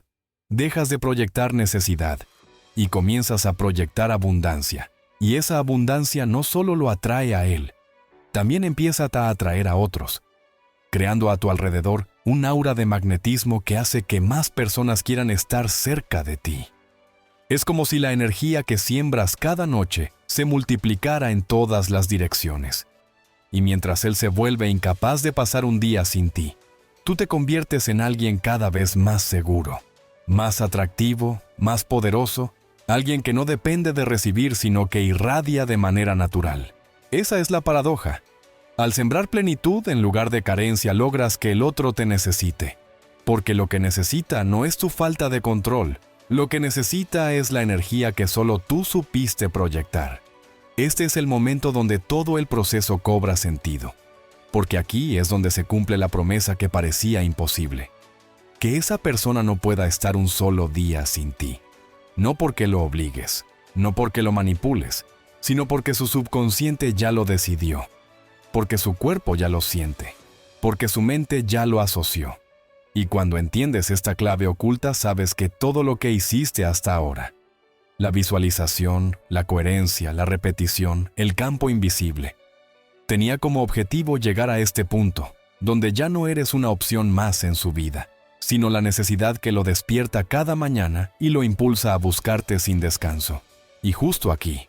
Dejas de proyectar necesidad y comienzas a proyectar abundancia, y esa abundancia no solo lo atrae a él, también empieza a atraer a otros, creando a tu alrededor un aura de magnetismo que hace que más personas quieran estar cerca de ti. Es como si la energía que siembras cada noche se multiplicara en todas las direcciones. Y mientras él se vuelve incapaz de pasar un día sin ti, tú te conviertes en alguien cada vez más seguro, más atractivo, más poderoso, alguien que no depende de recibir sino que irradia de manera natural. Esa es la paradoja. Al sembrar plenitud en lugar de carencia logras que el otro te necesite, porque lo que necesita no es tu falta de control, lo que necesita es la energía que solo tú supiste proyectar. Este es el momento donde todo el proceso cobra sentido, porque aquí es donde se cumple la promesa que parecía imposible. Que esa persona no pueda estar un solo día sin ti. No porque lo obligues, no porque lo manipules, sino porque su subconsciente ya lo decidió, porque su cuerpo ya lo siente, porque su mente ya lo asoció. Y cuando entiendes esta clave oculta, sabes que todo lo que hiciste hasta ahora, la visualización, la coherencia, la repetición, el campo invisible, tenía como objetivo llegar a este punto, donde ya no eres una opción más en su vida, sino la necesidad que lo despierta cada mañana y lo impulsa a buscarte sin descanso. Y justo aquí,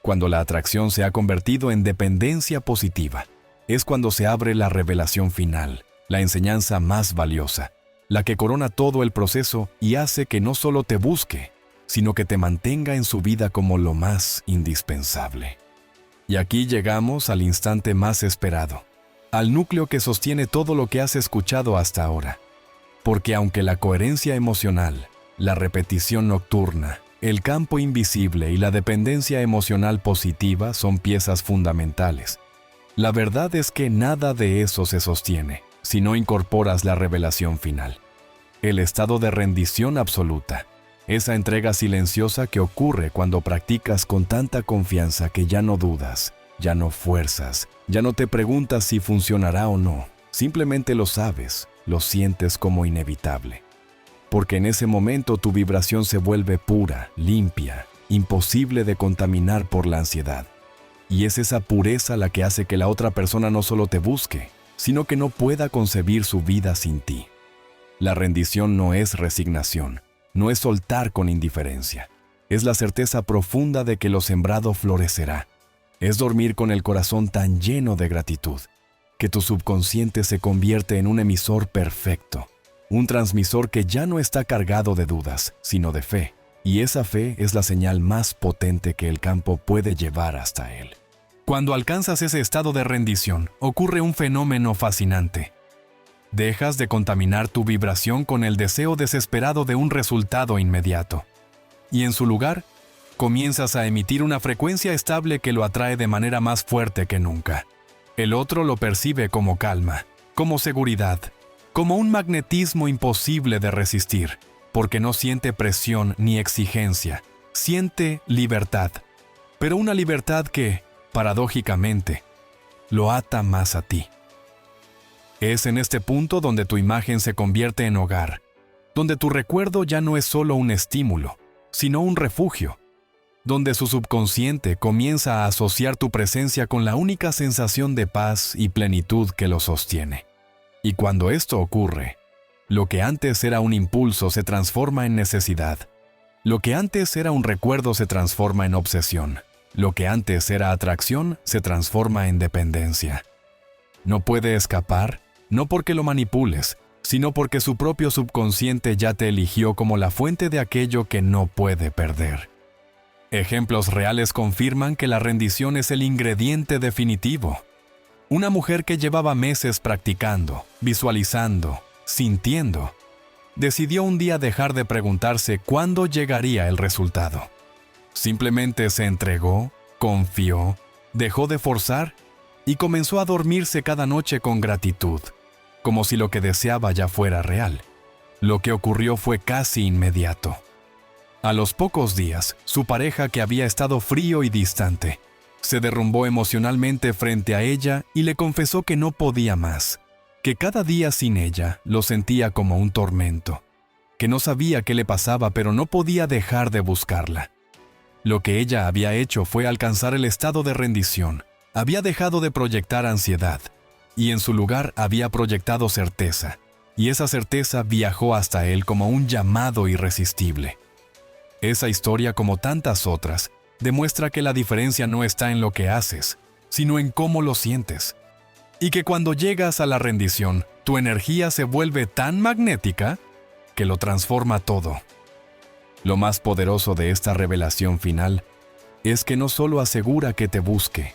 cuando la atracción se ha convertido en dependencia positiva, es cuando se abre la revelación final, la enseñanza más valiosa, la que corona todo el proceso y hace que no solo te busque, sino que te mantenga en su vida como lo más indispensable. Y aquí llegamos al instante más esperado, al núcleo que sostiene todo lo que has escuchado hasta ahora. Porque aunque la coherencia emocional, la repetición nocturna, el campo invisible y la dependencia emocional positiva son piezas fundamentales, la verdad es que nada de eso se sostiene si no incorporas la revelación final. El estado de rendición absoluta, esa entrega silenciosa que ocurre cuando practicas con tanta confianza que ya no dudas, ya no fuerzas, ya no te preguntas si funcionará o no, simplemente lo sabes, lo sientes como inevitable. Porque en ese momento tu vibración se vuelve pura, limpia, imposible de contaminar por la ansiedad. Y es esa pureza la que hace que la otra persona no solo te busque, sino que no pueda concebir su vida sin ti. La rendición no es resignación, no es soltar con indiferencia. Es la certeza profunda de que lo sembrado florecerá. Es dormir con el corazón tan lleno de gratitud, que tu subconsciente se convierte en un emisor perfecto, un transmisor que ya no está cargado de dudas, sino de fe. Y esa fe es la señal más potente que el campo puede llevar hasta él. Cuando alcanzas ese estado de rendición, ocurre un fenómeno fascinante. Dejas de contaminar tu vibración con el deseo desesperado de un resultado inmediato. Y en su lugar, comienzas a emitir una frecuencia estable que lo atrae de manera más fuerte que nunca. El otro lo percibe como calma, como seguridad, como un magnetismo imposible de resistir, porque no siente presión ni exigencia, siente libertad, pero una libertad que, paradójicamente, lo ata más a ti. Es en este punto donde tu imagen se convierte en hogar, donde tu recuerdo ya no es solo un estímulo, sino un refugio, donde su subconsciente comienza a asociar tu presencia con la única sensación de paz y plenitud que lo sostiene. Y cuando esto ocurre, lo que antes era un impulso se transforma en necesidad. Lo que antes era un recuerdo se transforma en obsesión. Lo que antes era atracción se transforma en dependencia. No puede escapar, no porque lo manipules, sino porque su propio subconsciente ya te eligió como la fuente de aquello que no puede perder. Ejemplos reales confirman que la rendición es el ingrediente definitivo. Una mujer que llevaba meses practicando, visualizando, sintiendo, decidió un día dejar de preguntarse cuándo llegaría el resultado. Simplemente se entregó, confió, dejó de forzar y comenzó a dormirse cada noche con gratitud, como si lo que deseaba ya fuera real. Lo que ocurrió fue casi inmediato. A los pocos días, su pareja, que había estado frío y distante, se derrumbó emocionalmente frente a ella y le confesó que no podía más, que cada día sin ella lo sentía como un tormento, que no sabía qué le pasaba pero no podía dejar de buscarla. Lo que ella había hecho fue alcanzar el estado de rendición, había dejado de proyectar ansiedad, y en su lugar había proyectado certeza, y esa certeza viajó hasta él como un llamado irresistible. Esa historia, como tantas otras, demuestra que la diferencia no está en lo que haces, sino en cómo lo sientes. Y que cuando llegas a la rendición, tu energía se vuelve tan magnética que lo transforma todo. Lo más poderoso de esta revelación final es que no solo asegura que te busque,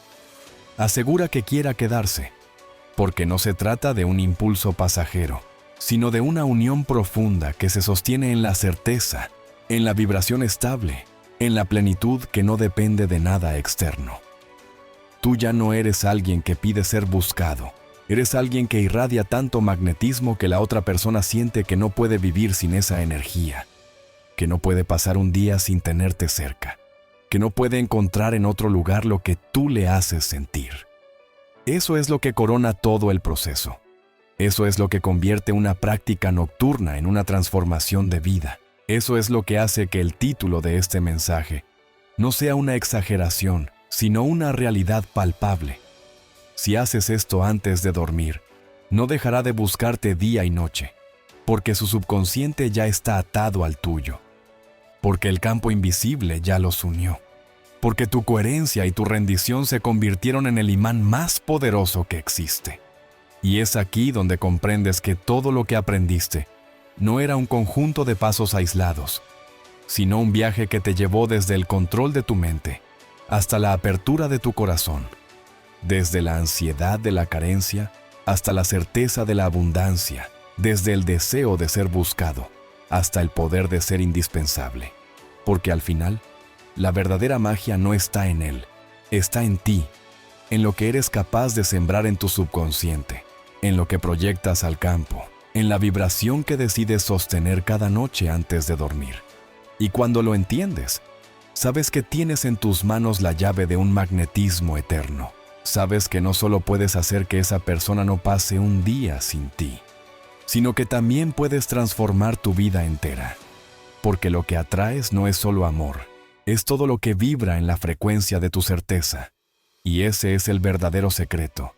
asegura que quiera quedarse, porque no se trata de un impulso pasajero, sino de una unión profunda que se sostiene en la certeza, en la vibración estable, en la plenitud que no depende de nada externo. Tú ya no eres alguien que pide ser buscado, eres alguien que irradia tanto magnetismo que la otra persona siente que no puede vivir sin esa energía, que no puede pasar un día sin tenerte cerca, que no puede encontrar en otro lugar lo que tú le haces sentir. Eso es lo que corona todo el proceso. Eso es lo que convierte una práctica nocturna en una transformación de vida. Eso es lo que hace que el título de este mensaje no sea una exageración, sino una realidad palpable. Si haces esto antes de dormir, no dejará de buscarte día y noche, porque su subconsciente ya está atado al tuyo, porque el campo invisible ya los unió, porque tu coherencia y tu rendición se convirtieron en el imán más poderoso que existe. Y es aquí donde comprendes que todo lo que aprendiste no era un conjunto de pasos aislados, sino un viaje que te llevó desde el control de tu mente hasta la apertura de tu corazón, desde la ansiedad de la carencia hasta la certeza de la abundancia, desde el deseo de ser buscado hasta el poder de ser indispensable. Porque al final, la verdadera magia no está en él, está en ti, en lo que eres capaz de sembrar en tu subconsciente, en lo que proyectas al campo, en la vibración que decides sostener cada noche antes de dormir. Y cuando lo entiendes, sabes que tienes en tus manos la llave de un magnetismo eterno. Sabes que no solo puedes hacer que esa persona no pase un día sin ti, sino que también puedes transformar tu vida entera. Porque lo que atraes no es solo amor, es todo lo que vibra en la frecuencia de tu certeza. Y ese es el verdadero secreto,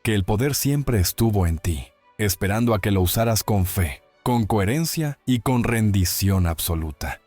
que el poder siempre estuvo en ti, esperando a que lo usaras con fe, con coherencia y con rendición absoluta.